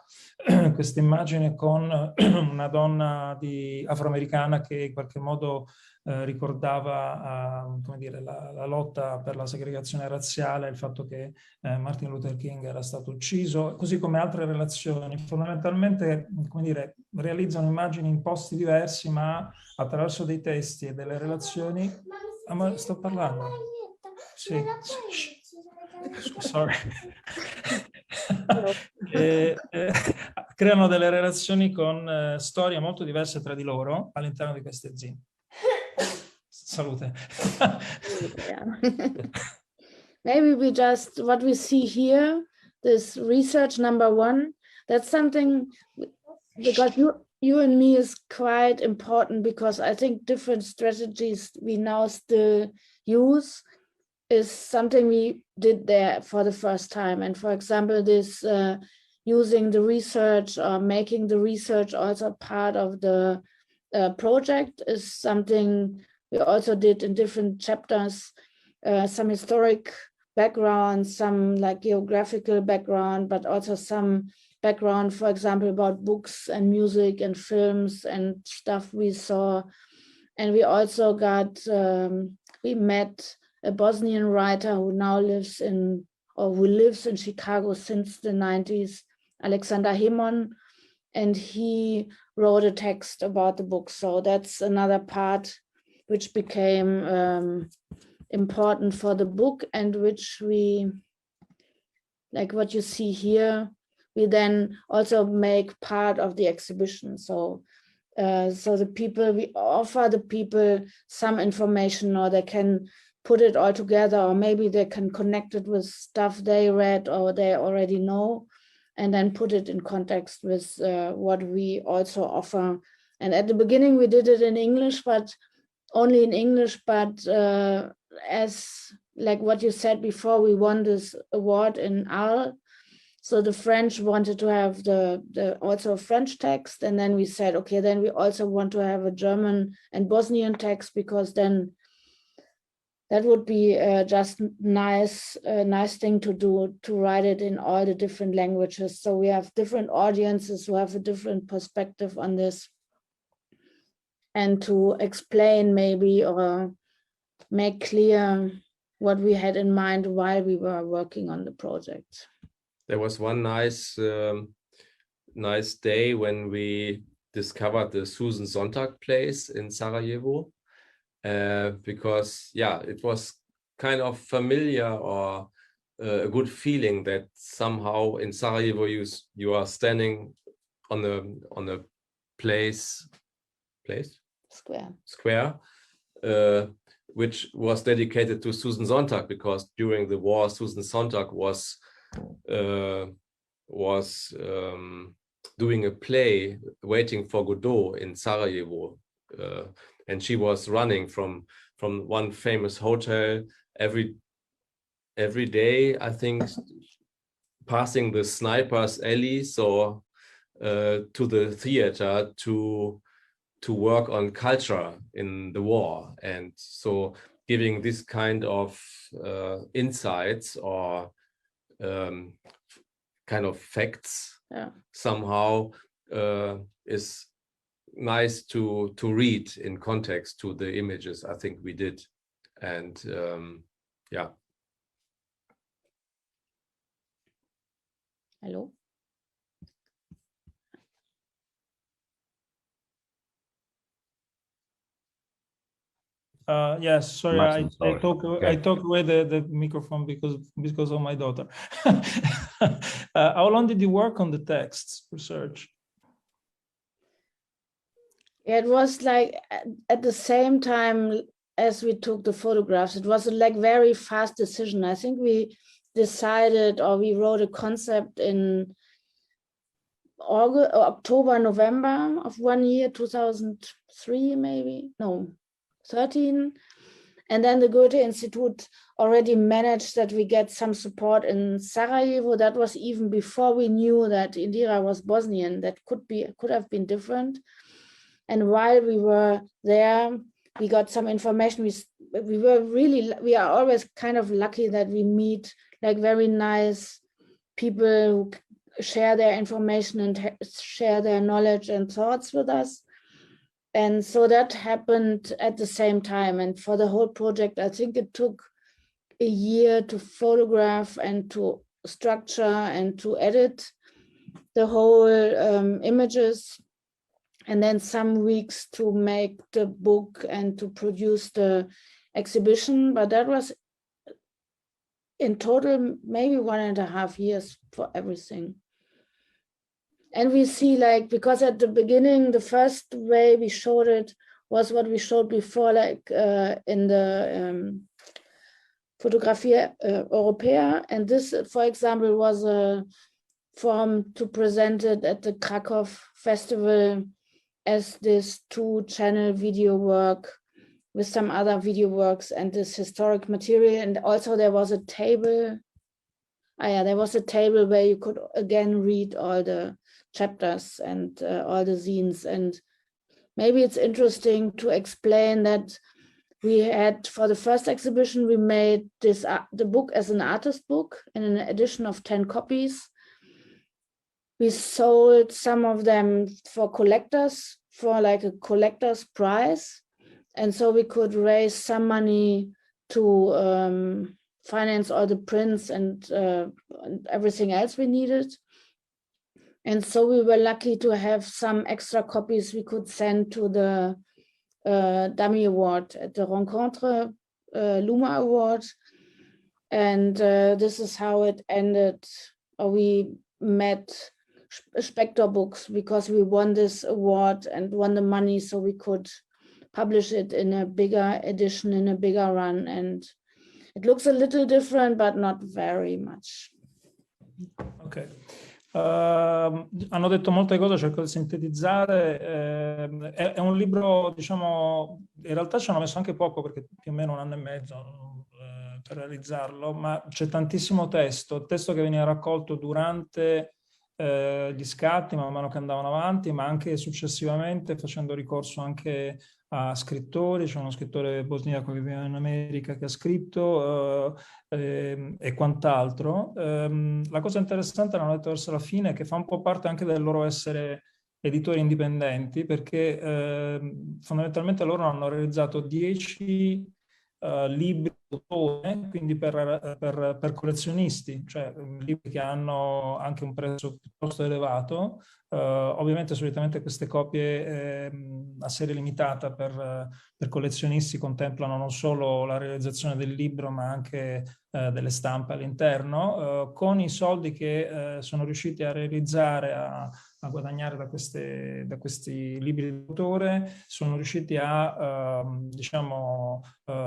immagine con una donna afroamericana che in qualche modo ricordava come dire, la lotta per la segregazione razziale, il fatto che Martin Luther King era stato ucciso, così come altre relazioni. Fondamentalmente, come dire, realizzano immagini in posti diversi, ma attraverso dei testi e delle relazioni. Ma sto parlando. Sì. Sorry. Creano delle relazioni con storie molto diverse tra di loro all'interno di queste zine. Salute. Maybe we just, what we see here, this research number 1, that's something, because you and me is quite important, because I think different strategies we now still use is something we did there for the first time. And for example, this using the research or making the research also part of the project is something we also did in different chapters, some historic background, some like geographical background, but also some background, for example, about books and music and films and stuff we saw. And we also got, we met a Bosnian writer who now lives in, or who lives in Chicago since the 90s, Alexander Hemon, and he wrote a text about the book. So that's another part which became important for the book, and which we, like what you see here, we then also make part of the exhibition. So so the people, we offer the people some information, or they can put it all together, or maybe they can connect it with stuff they read or they already know, and then put it in context with what we also offer. And at the beginning we did it in English, but only in English, but as like what you said before, we won this award in Arles. So the French wanted to have the also a French text, and then we said, okay, then we also want to have a German and Bosnian text, because then that would be just nice, a nice thing to do, to write it in all the different languages. So we have different audiences who have a different perspective on this, and to explain maybe or make clear what we had in mind while we were working on the project. There was one nice day when we discovered the Susan Sontag place in Sarajevo, because it was kind of familiar, or a good feeling that somehow in Sarajevo you are standing on a square, which was dedicated to Susan Sontag, because during the war Susan Sontag was doing a play, Waiting for Godot, in Sarajevo, and she was running from one famous hotel every day, I think, passing the Sniper's Alley, so to the theater to work on culture in the war, and so giving this kind of insights or kind of facts somehow is nice to read in context to the images. I think we did, and Hello. Yes, sorry, Massimo, I took away the microphone because of my daughter. How long did you work on the texts research? It was like at the same time as we took the photographs. It was a like very fast decision. I think we decided, or we wrote a concept in August, October, November of one year, 2003 maybe, no, 13. And then the Goethe Institute already managed that we get some support in Sarajevo. That was even before we knew that Indira was Bosnian. That could have been different. And while we were there, we got some information. We are always kind of lucky that we meet like very nice people who share their information and share their knowledge and thoughts with us. And so that happened at the same time. And for the whole project, I think it took a year to photograph and to structure and to edit the whole images, and then some weeks to make the book and to produce the exhibition. But that was in total maybe 1.5 years for everything. And we see, like, because at the beginning, the first way we showed it was what we showed before, like in the Fotografi Europea. And this, for example, was a form to present it at the Krakow Festival as this 2-channel video work with some other video works and this historic material. And also there was a table. There was a table where you could again read all the chapters and all the zines. And maybe it's interesting to explain that we had, for the first exhibition, we made this the book as an artist book in an edition of 10 copies. We sold some of them for collectors for like a collector's prize. And so we could raise some money to finance all the prints and everything else we needed. And so we were lucky to have some extra copies we could send to the Dummy Award at the Rencontre Luma Award. And this is how it ended. We met Spector Books because we won this award and won the money, so we could publish it in a bigger edition, in a bigger run. And it looks a little different, but not very much. Ok. Hanno detto molte cose, cerco di sintetizzare. È un libro, diciamo, in realtà ci hanno messo anche poco, perché più o meno 1 anno e mezzo per realizzarlo, ma c'è tantissimo testo che veniva raccolto durante gli scatti man mano che andavano avanti, ma anche successivamente, facendo ricorso anche a scrittori. C'è uno scrittore bosniaco che vive in America che ha scritto e quant'altro. La cosa interessante, l'hanno detto verso la fine, è che fa un po' parte anche del loro essere editori indipendenti, perché fondamentalmente loro hanno realizzato 10 libri d'autore, quindi per collezionisti, cioè libri che hanno anche un prezzo piuttosto elevato. Ovviamente solitamente queste copie a serie limitata per collezionisti contemplano non solo la realizzazione del libro, ma anche delle stampe all'interno. Con i soldi che sono riusciti a realizzare, a guadagnare da questi libri d'autore, sono riusciti a diciamo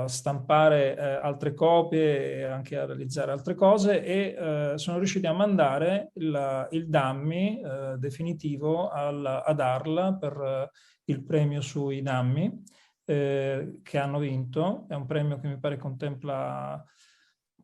stampare altre copie e anche a realizzare altre cose, e sono riusciti a mandare il dummy definitivo ad Arla per il premio sui dummy che hanno vinto. È un premio che mi pare contempla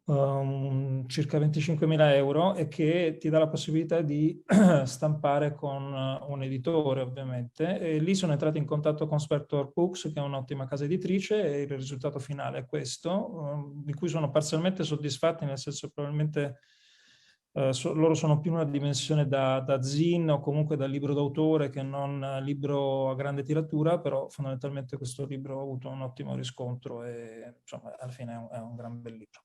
circa 25.000 euro e che ti dà la possibilità di stampare con un editore, ovviamente. E lì sono entrati in contatto con Spector Books, che è un'ottima casa editrice, e il risultato finale è questo, di cui sono parzialmente soddisfatti, nel senso probabilmente loro sono più in una dimensione da zine o comunque da libro d'autore che non libro a grande tiratura, però fondamentalmente questo libro ha avuto un ottimo riscontro e insomma alla fine è un gran bel libro.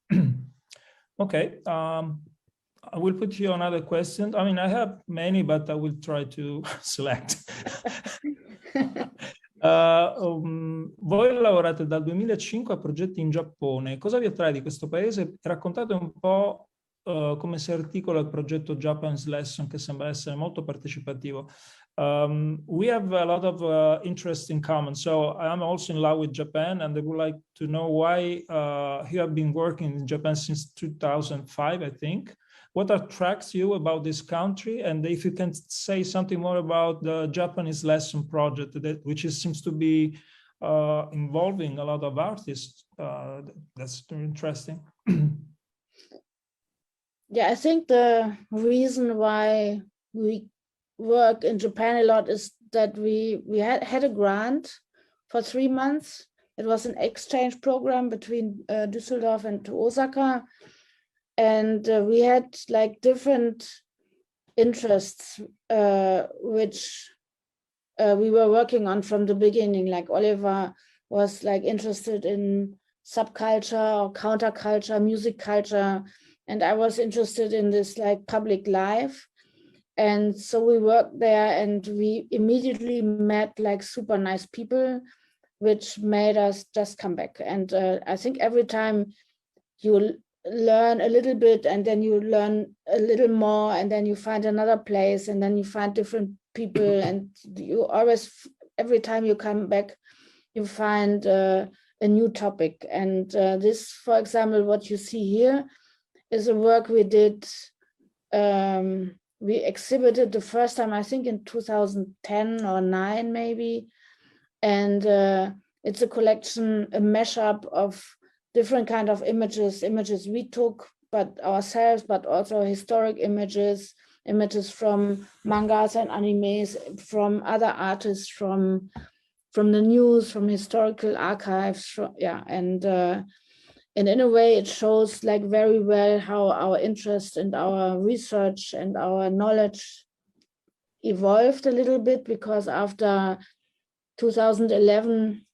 Ok, I will put you another question. I mean, I have many, but I will try to select. Voi lavorate dal 2005 a progetti in Giappone. Cosa vi attrae di questo paese? Raccontate un po' come si articola il progetto Japan's Lesson, che sembra essere molto partecipativo. We have a lot of interest in common. So I'm also in love with Japan, and I would like to know why you have been working in Japan since 2005, I think. What attracts you about this country? And if you can say something more about the Japanese Lesson project, which seems to be involving a lot of artists. That's interesting. Yeah, I think the reason why we work in Japan a lot is that we had a grant for 3 months. It was an exchange program between Düsseldorf and Osaka. And we had like different interests, which we were working on from the beginning. Like Oliver was like interested in subculture or counterculture, music culture. And I was interested in this like public life. And so we worked there and we immediately met like super nice people, which made us just come back. And I think every time you learn a little bit and then you learn a little more and then you find another place and then you find different people, and you always, every time you come back, you find a new topic. And this, for example, what you see here is a work we did. We exhibited the first time, I think in 2010 or 9 maybe. And it's a collection, a mashup of different kind of images we took but ourselves, but also historic images from mangas and animes, from other artists, from the news, from historical archives. And in a way it shows like very well how our interest and our research and our knowledge evolved a little bit, because after 2011,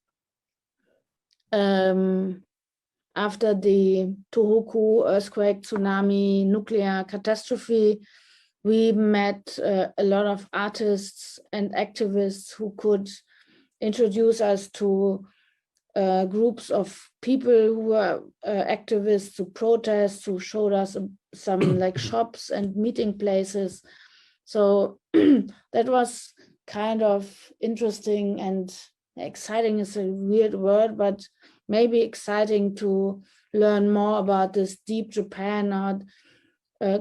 after the Tohoku earthquake, tsunami, nuclear catastrophe, we met a lot of artists and activists who could introduce us to groups of people who were activists, to protest, who showed us some like shops and meeting places. So that was kind of interesting and exciting is a weird word, but maybe exciting to learn more about this deep Japan or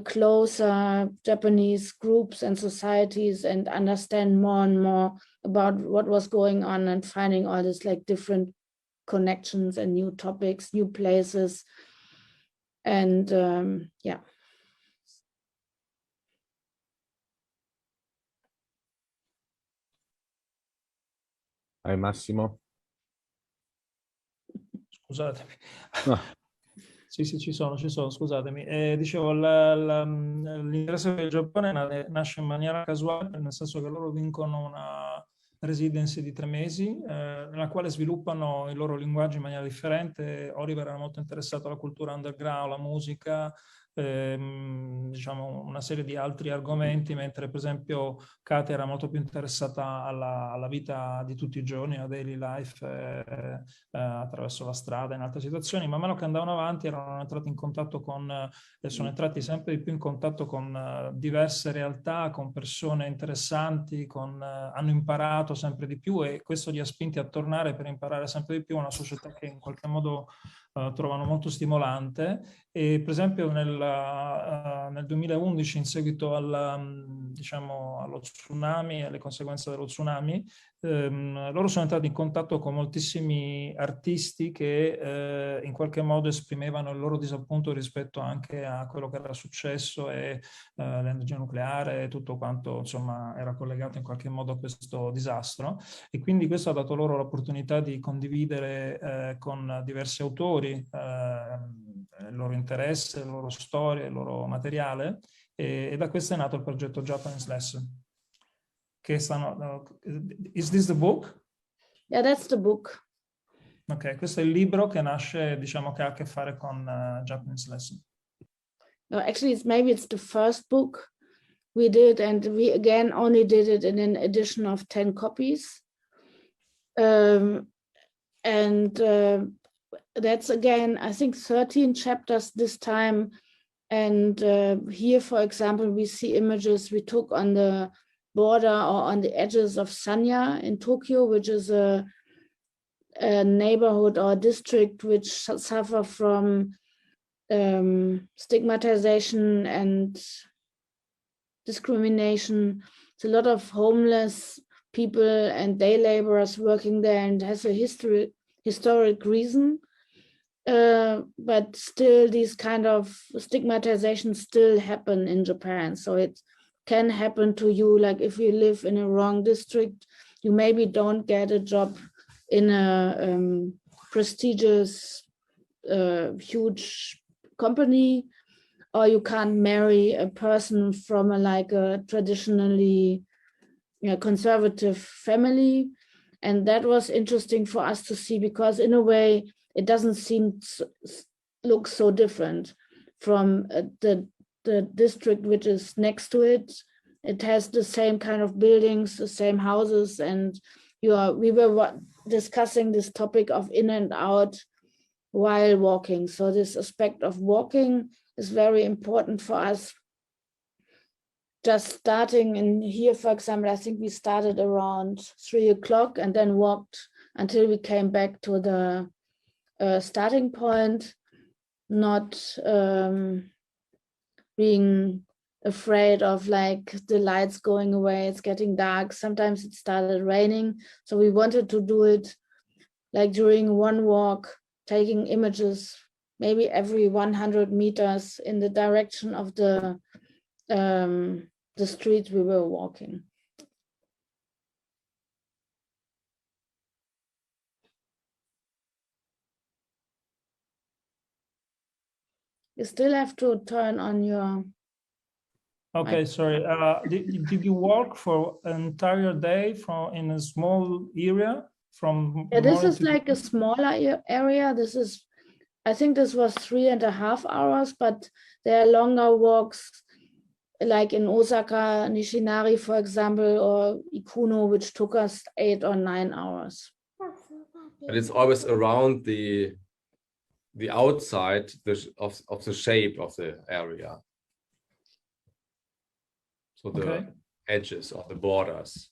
closer Japanese groups and societies and understand more and more about what was going on and finding all this like different connections and new topics, new places. And yeah. Hai Massimo? Scusatemi. No. Sì, ci sono, scusatemi. Dicevo, l'interesse per il Giappone nasce in maniera casuale, nel senso che loro vincono una residency di 3 mesi, nella quale sviluppano il loro linguaggio in maniera differente. Oliver era molto interessato alla cultura underground, alla musica, diciamo una serie di altri argomenti, mentre per esempio Katja era molto più interessata alla vita di tutti i giorni, alla daily life, attraverso la strada, in altre situazioni. Man mano che andavano avanti erano entrati in contatto sono entrati sempre di più in contatto con diverse realtà, con persone interessanti, hanno imparato sempre di più, e questo li ha spinti a tornare per imparare sempre di più. Una società che in qualche modo trovano molto stimolante. E per esempio nel 2011, in seguito diciamo, allo tsunami e alle conseguenze dello tsunami, loro sono entrati in contatto con moltissimi artisti che in qualche modo esprimevano il loro disappunto rispetto anche a quello che era successo, e l'energia nucleare e tutto quanto insomma era collegato in qualche modo a questo disastro. E quindi questo ha dato loro l'opportunità di condividere con diversi autori il loro interesse, le loro storie, il loro materiale, e da questo è nato il progetto Japanese Lesson. Is this the book? Yeah, that's the book. Ok, questo è il libro che nasce, diciamo, che ha a che fare con Japanese Lesson. No, actually, maybe it's the first book we did, and we again only did it in an edition of 10 copies. That's again, I think 13 chapters this time. And here, for example, we see images we took on the border or on the edges of Sanya in Tokyo, which is a neighborhood or district which suffer from stigmatization and discrimination. It's a lot of homeless people and day laborers working there, and has a historic reason. But still, these kind of stigmatizations still happen in Japan. So it can happen to you, like if you live in a wrong district, you maybe don't get a job in a prestigious, huge company, or you can't marry a person from a traditionally conservative family. And that was interesting for us to see, because in a way, it doesn't seem to look so different from the district which is next to it. It has the same kind of buildings, the same houses, and we were discussing this topic of in and out while walking. So this aspect of walking is very important for us. Just starting in here, for example, I think we started around 3 o'clock and then walked until we came back to the starting point, not being afraid of the lights going away, it's getting dark. Sometimes it started raining, so we wanted to do it during one walk, taking images maybe every 100 meters in the direction of the street we were walking. You still have to turn on your... Okay, sorry. Did you walk for an entire day in a small area from? Yeah, this is like a smaller area. I think this was 3.5 hours, but there are longer walks, like in Osaka, Nishinari, for example, or Ikuno, which took us 8 or 9 hours. But it's always around the outside of the shape of the area. So the edges of the borders.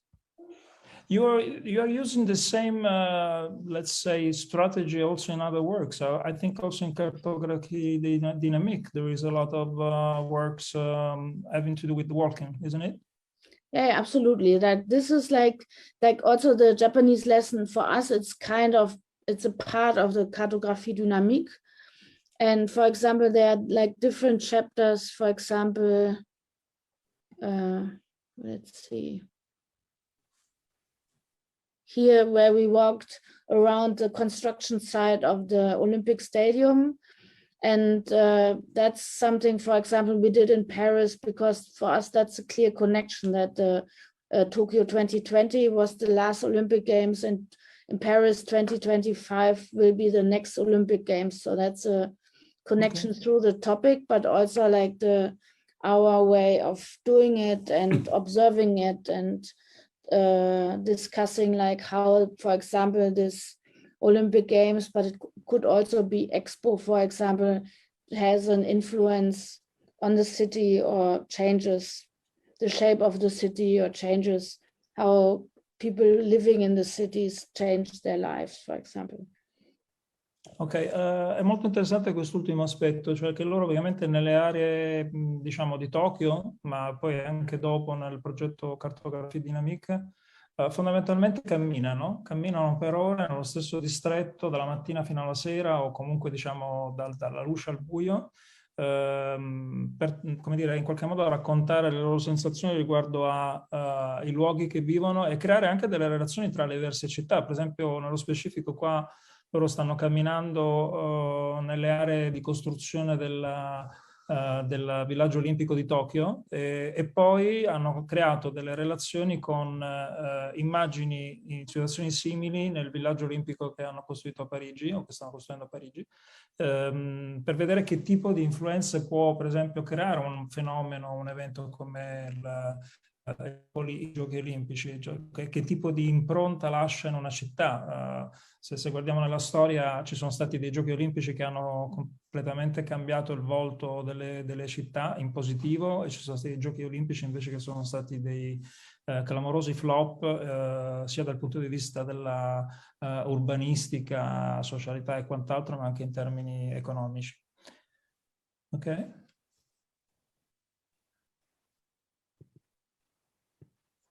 You are using the same, let's say, strategy also in other works. I think also in cartography dynamique, there is a lot of works having to do with walking, isn't it? Yeah, absolutely. That this is like also the Japanese lesson for us. It's a part of the cartography dynamique. And for example, there are like different chapters. For example, let's see. Here, where we walked around the construction site of the Olympic Stadium. And that's something, for example, we did in Paris, because for us, that's a clear connection that Tokyo 2020 was the last Olympic Games, and in Paris 2025 will be the next Olympic Games. So that's a connection through the topic, but also like our way of doing it and observing it and discussing like how, for example, this Olympic Games, but it could also be Expo, for example, has an influence on the city or changes the shape of the city or changes how people living in the cities change their lives, for example. Ok, è molto interessante quest'ultimo aspetto, cioè che loro ovviamente nelle aree, diciamo, di Tokyo, ma poi anche dopo nel progetto Cartografie Dynamique, fondamentalmente camminano per ore nello stesso distretto dalla mattina fino alla sera, o comunque diciamo dalla luce al buio, per, come dire, in qualche modo raccontare le loro sensazioni riguardo ai luoghi che vivono e creare anche delle relazioni tra le diverse città. Per esempio, nello specifico qua loro stanno camminando nelle aree di costruzione del villaggio olimpico di Tokyo e poi hanno creato delle relazioni con immagini in situazioni simili nel villaggio olimpico che hanno costruito a Parigi o che stanno costruendo a Parigi, per vedere che tipo di influenze può per esempio creare un fenomeno, un evento come i giochi olimpici, che tipo di impronta lascia in una città. Se guardiamo nella storia, ci sono stati dei giochi olimpici che hanno completamente cambiato il volto delle città in positivo, e ci sono stati dei giochi olimpici invece che sono stati dei clamorosi flop, sia dal punto di vista della urbanistica, socialità e quant'altro, ma anche in termini economici. Ok?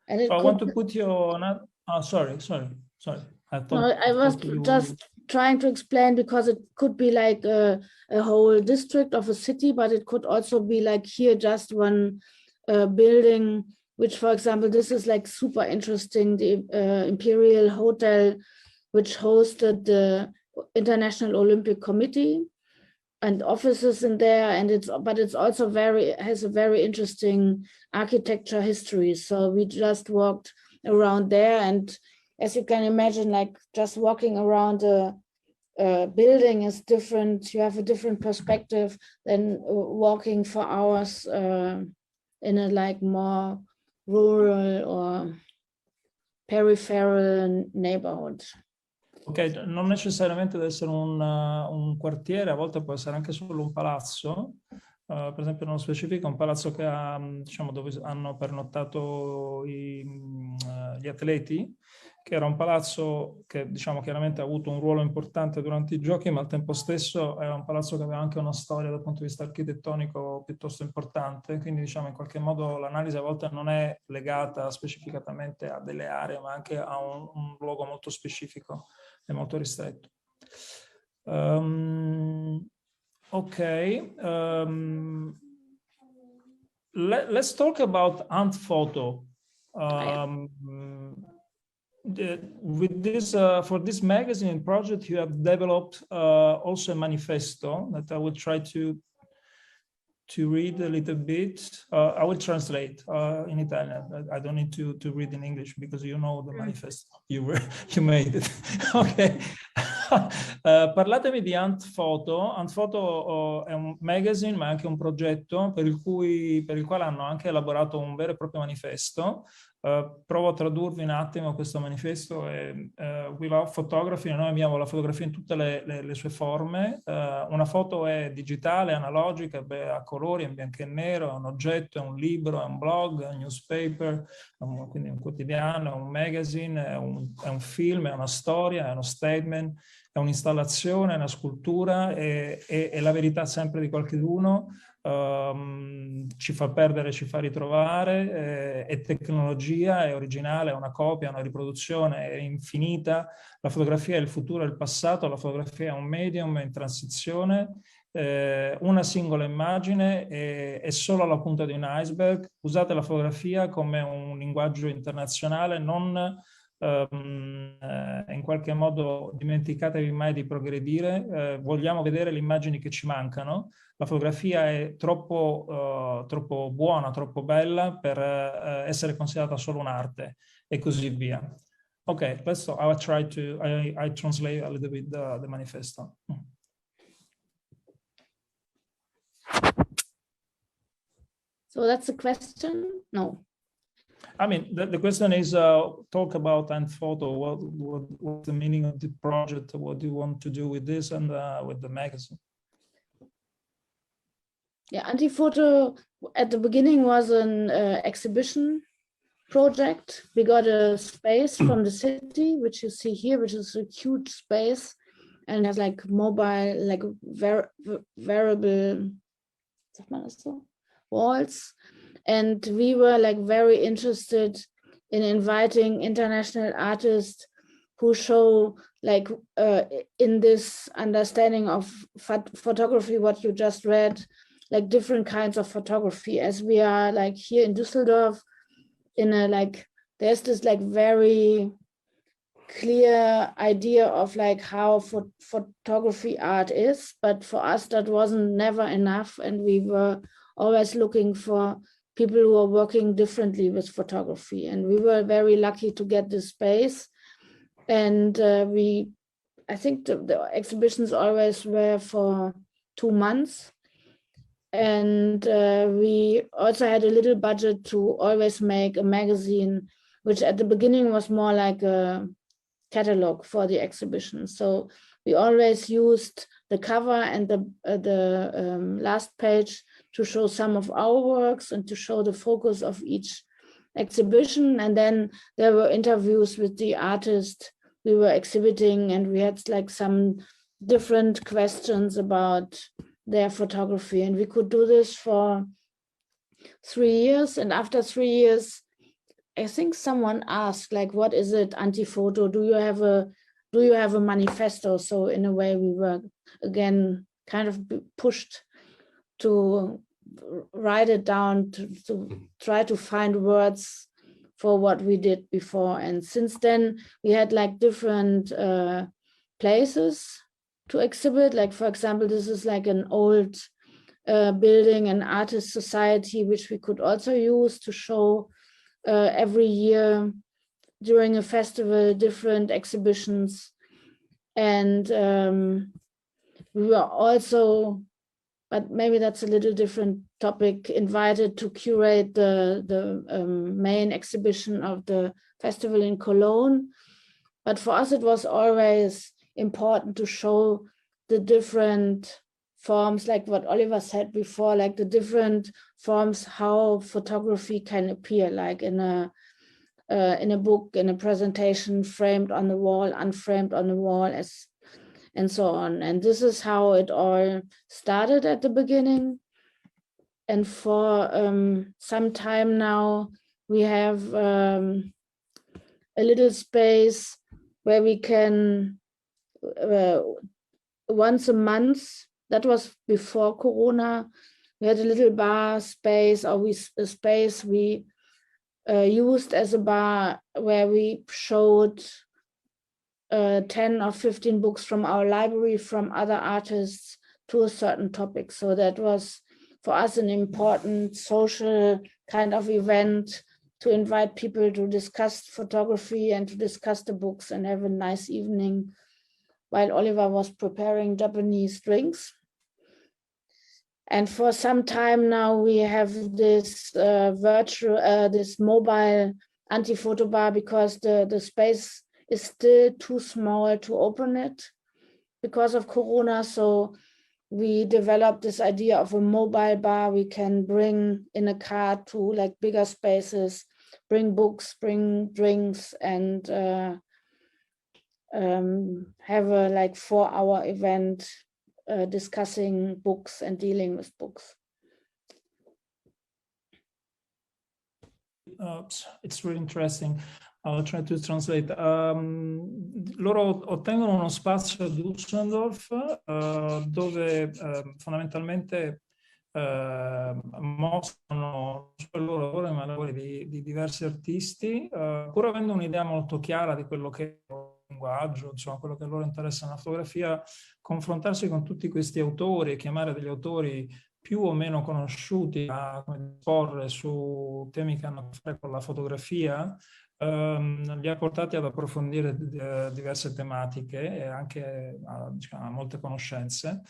So I want to put you on. Oh, sorry. I was just trying to explain, because it could be like a whole district of a city, but it could also be like here just one building, which, for example, this is like super interesting, the Imperial Hotel, which hosted the International Olympic Committee and offices in there, and it's also has a very interesting architecture history. So we just walked around there, and as you can imagine, like just walking around a building is different. You have a different perspective than walking for hours in a like more rural or peripheral neighborhood. Ok, non necessariamente deve essere un quartiere, a volte può essere anche solo un palazzo. Per esempio, nello specifico, un palazzo che ha, diciamo, dove hanno pernottato gli atleti, che era un palazzo che, diciamo, chiaramente ha avuto un ruolo importante durante i giochi, ma al tempo stesso era un palazzo che aveva anche una storia dal punto di vista architettonico piuttosto importante. Quindi, diciamo, in qualche modo l'analisi a volte non è legata specificatamente a delle aree, ma anche a un luogo molto specifico e molto ristretto. Okay, let's talk about ant photo. With this, for this magazine project, you have developed also a manifesto that I will try to read a little bit. I will translate in Italian. I don't need to read in English because you know the manifesto. You made it. Ok. Parlatemi di Ant Photo. Ant Photo è un magazine, ma anche un progetto per il quale hanno anche elaborato un vero e proprio manifesto Provo a tradurvi un attimo questo manifesto. We Love Photography. Noi amiamo la fotografia in tutte le sue forme. Una foto è digitale, analogica, a colori, in bianco e nero, è un oggetto, è un libro, è un blog, è un newspaper, quindi un quotidiano, è un magazine, è un film, è una storia, è uno statement, è un'installazione, è una scultura, è la verità sempre di qualcheduno. Ci fa perdere, ci fa ritrovare, è tecnologia, è originale, è una copia, è una riproduzione, è infinita. La fotografia è il futuro e il passato, la fotografia è un medium, è in transizione. Una singola immagine è solo la punta di un iceberg. Usate la fotografia come un linguaggio internazionale, non in qualche modo dimenticatevi mai di progredire. Vogliamo vedere le immagini che ci mancano. La fotografia è troppo buona, troppo bella per essere considerata solo un'arte e così via. Ok, I translate a little bit the manifesto. So that's a question? No. I mean, the question is, talk about Antphoto. What's the meaning of the project? What do you want to do with this and with the magazine? Yeah, Antiphoto at the beginning was an exhibition project. We got a space from the city, which you see here, which is a huge space and has like mobile, like variable walls. And we were like very interested in inviting international artists who show like in this understanding of photography, what you just read, like different kinds of photography, as we are like here in Düsseldorf in a like, there's this like very clear idea of like how photography art is, but for us that wasn't never enough, and we were always looking for people who are working differently with photography. And we were very lucky to get this space. And I think the exhibitions always were for 2 months. And we also had a little budget to always make a magazine, which at the beginning was more like a catalog for the exhibition. So we always used the cover and the last page to show some of our works and to show the focus of each exhibition. And then there were interviews with the artist we were exhibiting, and we had like some different questions about their photography. And we could do this for 3 years. And after 3 years, I think someone asked, like, what is it, Antiphoto? Do you have a manifesto? So in a way, we were again kind of pushed to write it down, to try to find words for what we did before. And since then, we had like different places to exhibit. Like, for example, this is like an old building, an artist society, which we could also use to show every year during a festival, different exhibitions. And we were also, but maybe that's a little different topic, invited to curate the main exhibition of the festival in Cologne. But for us, it was always important to show the different forms, like what Oliver said before, like the different forms, how photography can appear, like in a book, in a presentation, framed on the wall, unframed on the wall, and so on. And this is how it all started at the beginning. And for some time now, we have a little space where we can, once a month, that was before Corona, we had a little bar space, or a space we used as a bar where we showed 10 or 15 books from our library, from other artists, to a certain topic. So that was for us an important social kind of event, to invite people to discuss photography and to discuss the books and have a nice evening while Oliver was preparing Japanese drinks. And for some time now, we have this this mobile anti-photo bar because the space is still too small to open it because of Corona. So we developed this idea of a mobile bar we can bring in a car to like bigger spaces, bring books, bring drinks, and have a like 4-hour event discussing books and dealing with books. It's really interesting. I'll try to translate. Loro ottengono uno spazio a Düsseldorf dove fondamentalmente mostrano il loro lavoro, ma lavori di diversi artisti, pur avendo un'idea molto chiara di quello che è il linguaggio, insomma, quello che a loro interessa nella fotografia, confrontarsi con tutti questi autori e chiamare degli autori più o meno conosciuti a esporre su temi che hanno a che fare con la fotografia, li ha portati ad approfondire diverse tematiche e anche diciamo, a molte conoscenze.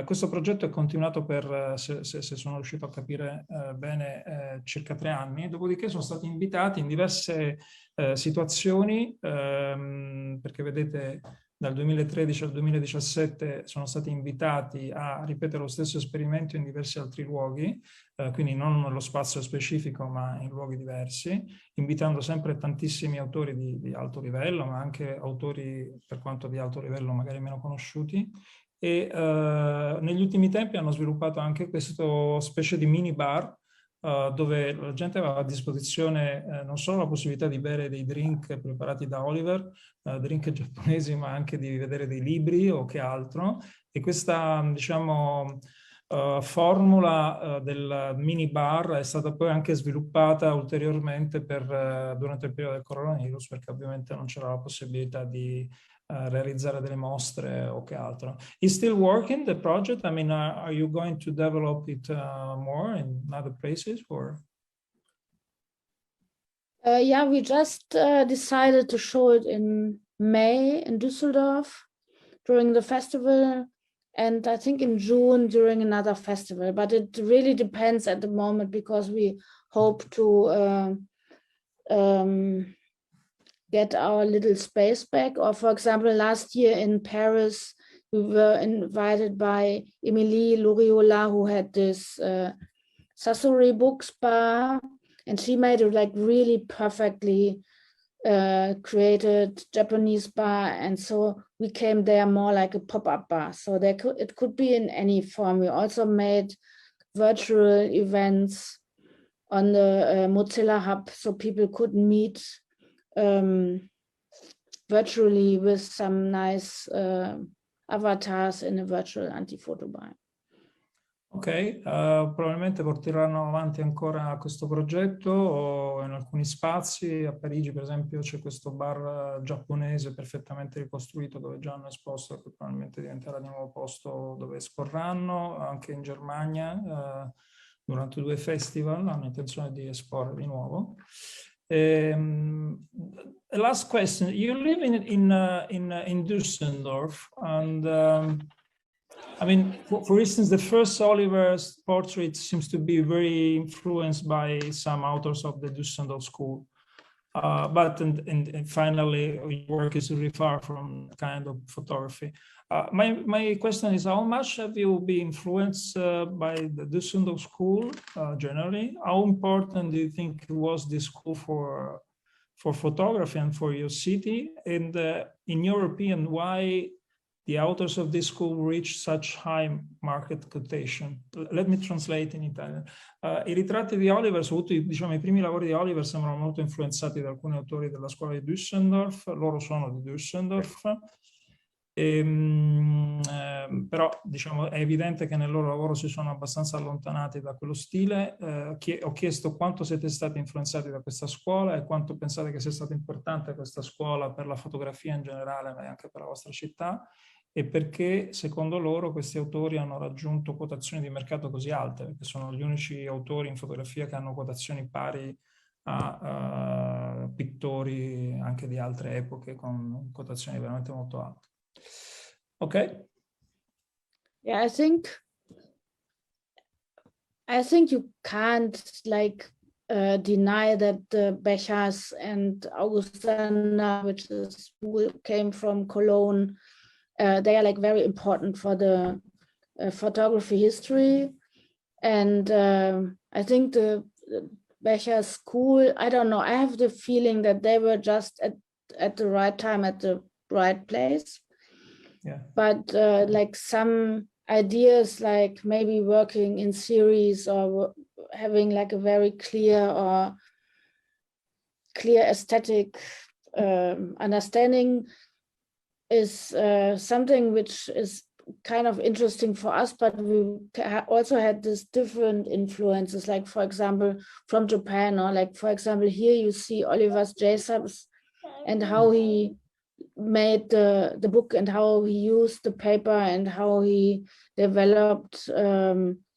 Questo progetto è continuato per, se sono riuscito a capire bene, circa 3 anni, dopodiché sono stati invitati in diverse situazioni, perché vedete dal 2013 al 2017 sono stati invitati a ripetere lo stesso esperimento in diversi altri luoghi, quindi non nello spazio specifico ma in luoghi diversi, invitando sempre tantissimi autori di alto livello, ma anche autori per quanto di alto livello magari meno conosciuti. E negli ultimi tempi hanno sviluppato anche questo specie di mini bar dove la gente aveva a disposizione non solo la possibilità di bere dei drink preparati da Oliver, drink giapponesi, ma anche di vedere dei libri o che altro. E questa, diciamo, formula del mini bar è stata poi anche sviluppata ulteriormente durante il periodo del coronavirus, perché ovviamente non c'era la possibilità di realizzare delle mostre o che altro. Is still working the project? I mean, are you going to develop it more in other places or? Yeah, we just decided to show it in May in Düsseldorf during the festival, and I think in June during another festival, but it really depends at the moment because we hope to get our little space back. Or for example, last year in Paris, we were invited by Emilie Loriola, who had this Sasori Books bar, and she made it like really perfectly created Japanese bar, and so we came there more like a pop-up bar. So it could be in any form. We also made virtual events on the Mozilla Hub, so people could meet virtually with some nice avatars in a virtual anti-photo bar. Ok, probabilmente porteranno avanti ancora questo progetto o in alcuni spazi. A Parigi, per esempio, c'è questo bar giapponese perfettamente ricostruito dove già hanno esposto e che probabilmente diventerà di nuovo posto dove esporranno. Anche in Germania, durante 2 festival, hanno intenzione di esporre di nuovo. Last question: you live in Düsseldorf, and I mean, for instance, the first Oliver's portrait seems to be very influenced by some authors of the Düsseldorf school, but finally, your work is really far from kind of photography. My question is, how much have you been influenced by the Düsseldorf school generally? How important do you think was this school for photography and for your city? And in your opinion, why the authors of this school reach such high market quotation? Let me translate in Italian. I ritratti di Oliver, soprattutto diciamo, i primi lavori di Oliver, sembrano molto influenzati da alcuni autori della scuola di Düsseldorf. Loro sono di Düsseldorf. Però diciamo, è evidente che nel loro lavoro si sono abbastanza allontanati da quello stile. Ho chiesto quanto siete stati influenzati da questa scuola e quanto pensate che sia stata importante questa scuola per la fotografia in generale, ma anche per la vostra città, e perché secondo loro questi autori hanno raggiunto quotazioni di mercato così alte, perché sono gli unici autori in fotografia che hanno quotazioni pari a pittori anche di altre epoche con quotazioni veramente molto alte. Okay. Yeah, I think you can't like deny that the Bechers and Augustaner, who came from Cologne, they are like very important for the photography history. And I think the Becher school, I don't know, I have the feeling that they were just at the right time, at the right place. Yeah. But like some ideas, like maybe working in series or having like a very clear aesthetic understanding is something which is kind of interesting for us, but we also had this different influences, like for example from Japan, or like for example here you see Oliver Sieber and how he made the book and how he used the paper and how he developed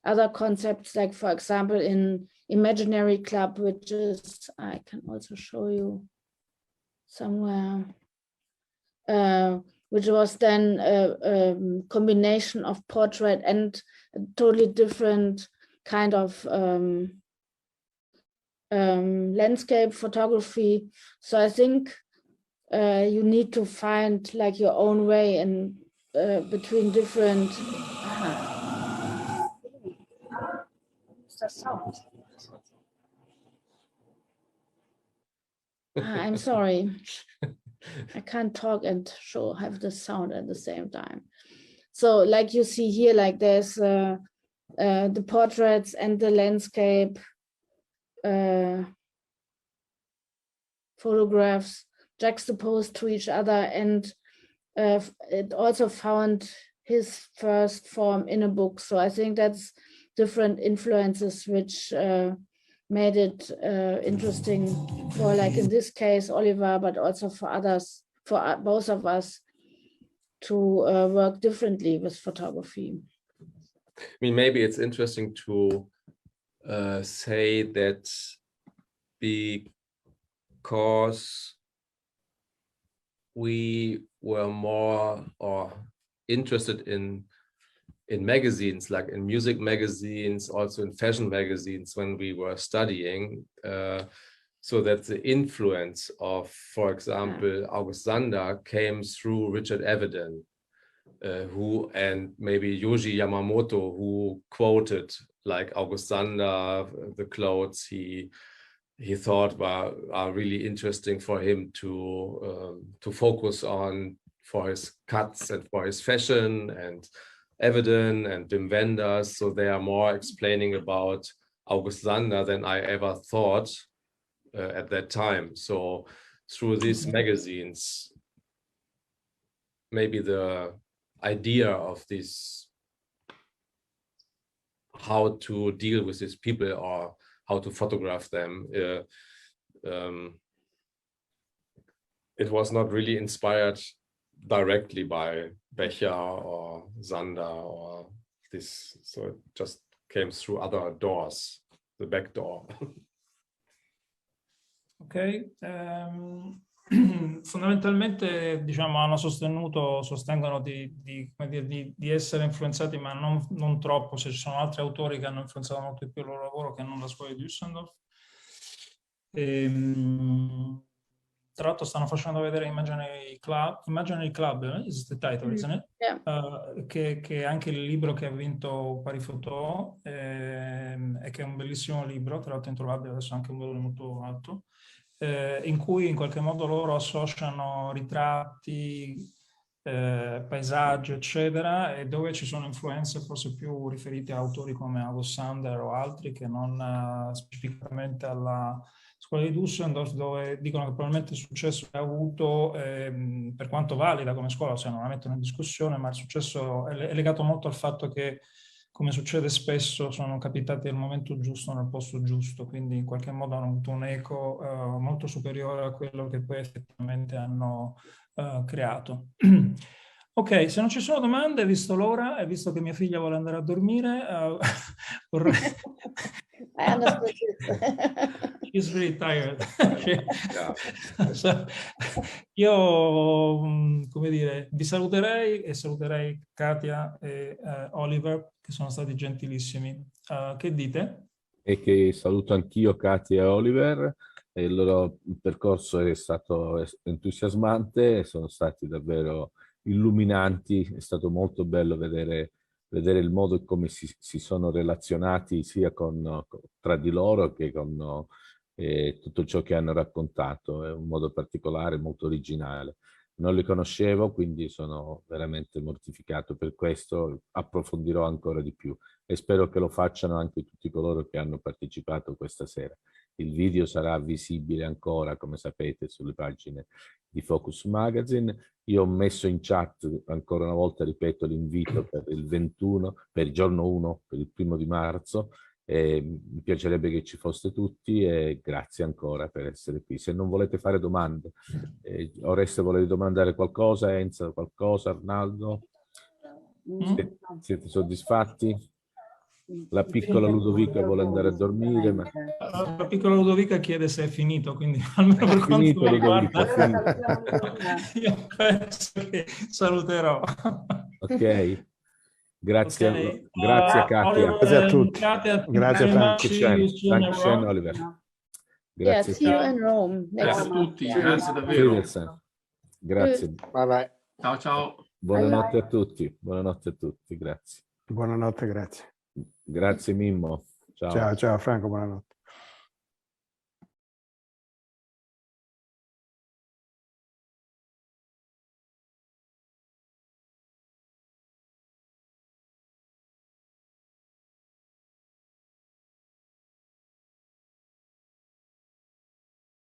other concepts, like for example in Imaginary Club, which is, I can also show you somewhere, which was then a combination of portrait and a totally different kind of landscape photography. So I think you need to find like your own way in between different. What's that sound? I'm sorry. I can't talk and have the sound at the same time. So like you see here, like there's the portraits and the landscape photographs juxtaposed to each other, and it also found his first form in a book. So I think that's different influences which made it interesting for, like in this case, Oliver, but also for others, for both of us to work differently with photography. I mean, maybe it's interesting to say that because we were more interested in magazines, like in music magazines, also in fashion magazines when we were studying, so that the influence of, for example, August Sander came through Richard Avedon, and maybe Yoji Yamamoto, who quoted like August Sander, the clothes he thought are really interesting for him to focus on for his cuts and for his fashion, and Avedon and Wim Wenders. So they are more explaining about August Sander than I ever thought at that time. So through these magazines, maybe the idea of this, how to deal with these people or how to photograph them, it was not really inspired directly by Becher or Sander or this, so it just came through other doors, the back door. Ok, fondamentalmente diciamo sostengono di essere influenzati, ma non troppo, se ci sono altri autori che hanno influenzato molto di più il loro lavoro, che non la scuola di Düsseldorf. Tra l'altro stanno facendo vedere Imaginary Club is the title, isn't it? Yeah. Che è anche il libro che ha vinto Paris Photo, e che è un bellissimo libro, tra l'altro introvabile adesso anche un valore molto alto, in cui in qualche modo loro associano ritratti, paesaggi, eccetera, e dove ci sono influenze forse più riferite a autori come August Sander o altri, che non specificamente alla scuola di Düsseldorf, dove dicono che probabilmente il successo che ha avuto, per quanto valida come scuola, cioè non la mettono in discussione, ma il successo è legato molto al fatto che, come succede spesso, sono capitati al momento giusto, nel posto giusto, quindi in qualche modo hanno avuto un eco molto superiore a quello che poi effettivamente hanno creato. Ok, se non ci sono domande, visto l'ora e visto che mia figlia vuole andare a dormire, vorrei... I understood She's very tired. So, io, come dire, vi saluterei e saluterei Katja e Oliver, che sono stati gentilissimi. Che dite? e che saluto anch'io Katja e Oliver. Il loro percorso è stato entusiasmante, sono stati davvero illuminanti, è stato molto bello vedere il modo in come si sono relazionati sia tra di loro che con tutto ciò che hanno raccontato. È un modo particolare, molto originale. Non li conoscevo, quindi sono veramente mortificato per questo, approfondirò ancora di più e spero che lo facciano anche tutti coloro che hanno partecipato questa sera. Il video sarà visibile ancora, come sapete, sulle pagine di Focus Magazine. Io ho messo in chat, ancora una volta ripeto, l'invito per il 21, per il giorno 1, per il 1° marzo. Mi piacerebbe che ci foste tutti e grazie ancora per essere qui. Se non volete fare domande, Oreste, volevi domandare qualcosa? Enza, qualcosa? Arnaldo? Siete soddisfatti? La piccola Ludovica vuole andare a dormire, ma... La piccola Ludovica chiede se è finito, quindi almeno per quanto Finito, mi Ludovica, riguarda, io penso che saluterò. Ok, grazie, Okay. grazie Katja. Oliver, Grazie a tutti. Katia, Grazie very Franco. much. See you soon, Dankeschön, everyone. Oliver. Yeah, Grazie. see you in Rome next Grazie a tutti, Yeah. grazie davvero. Wiedersehen. Grazie. Bye bye. Ciao ciao. Buonanotte a tutti. Buonanotte a tutti, grazie. Buonanotte, grazie. Grazie Mimmo. Ciao. Ciao, ciao Franco, buonanotte.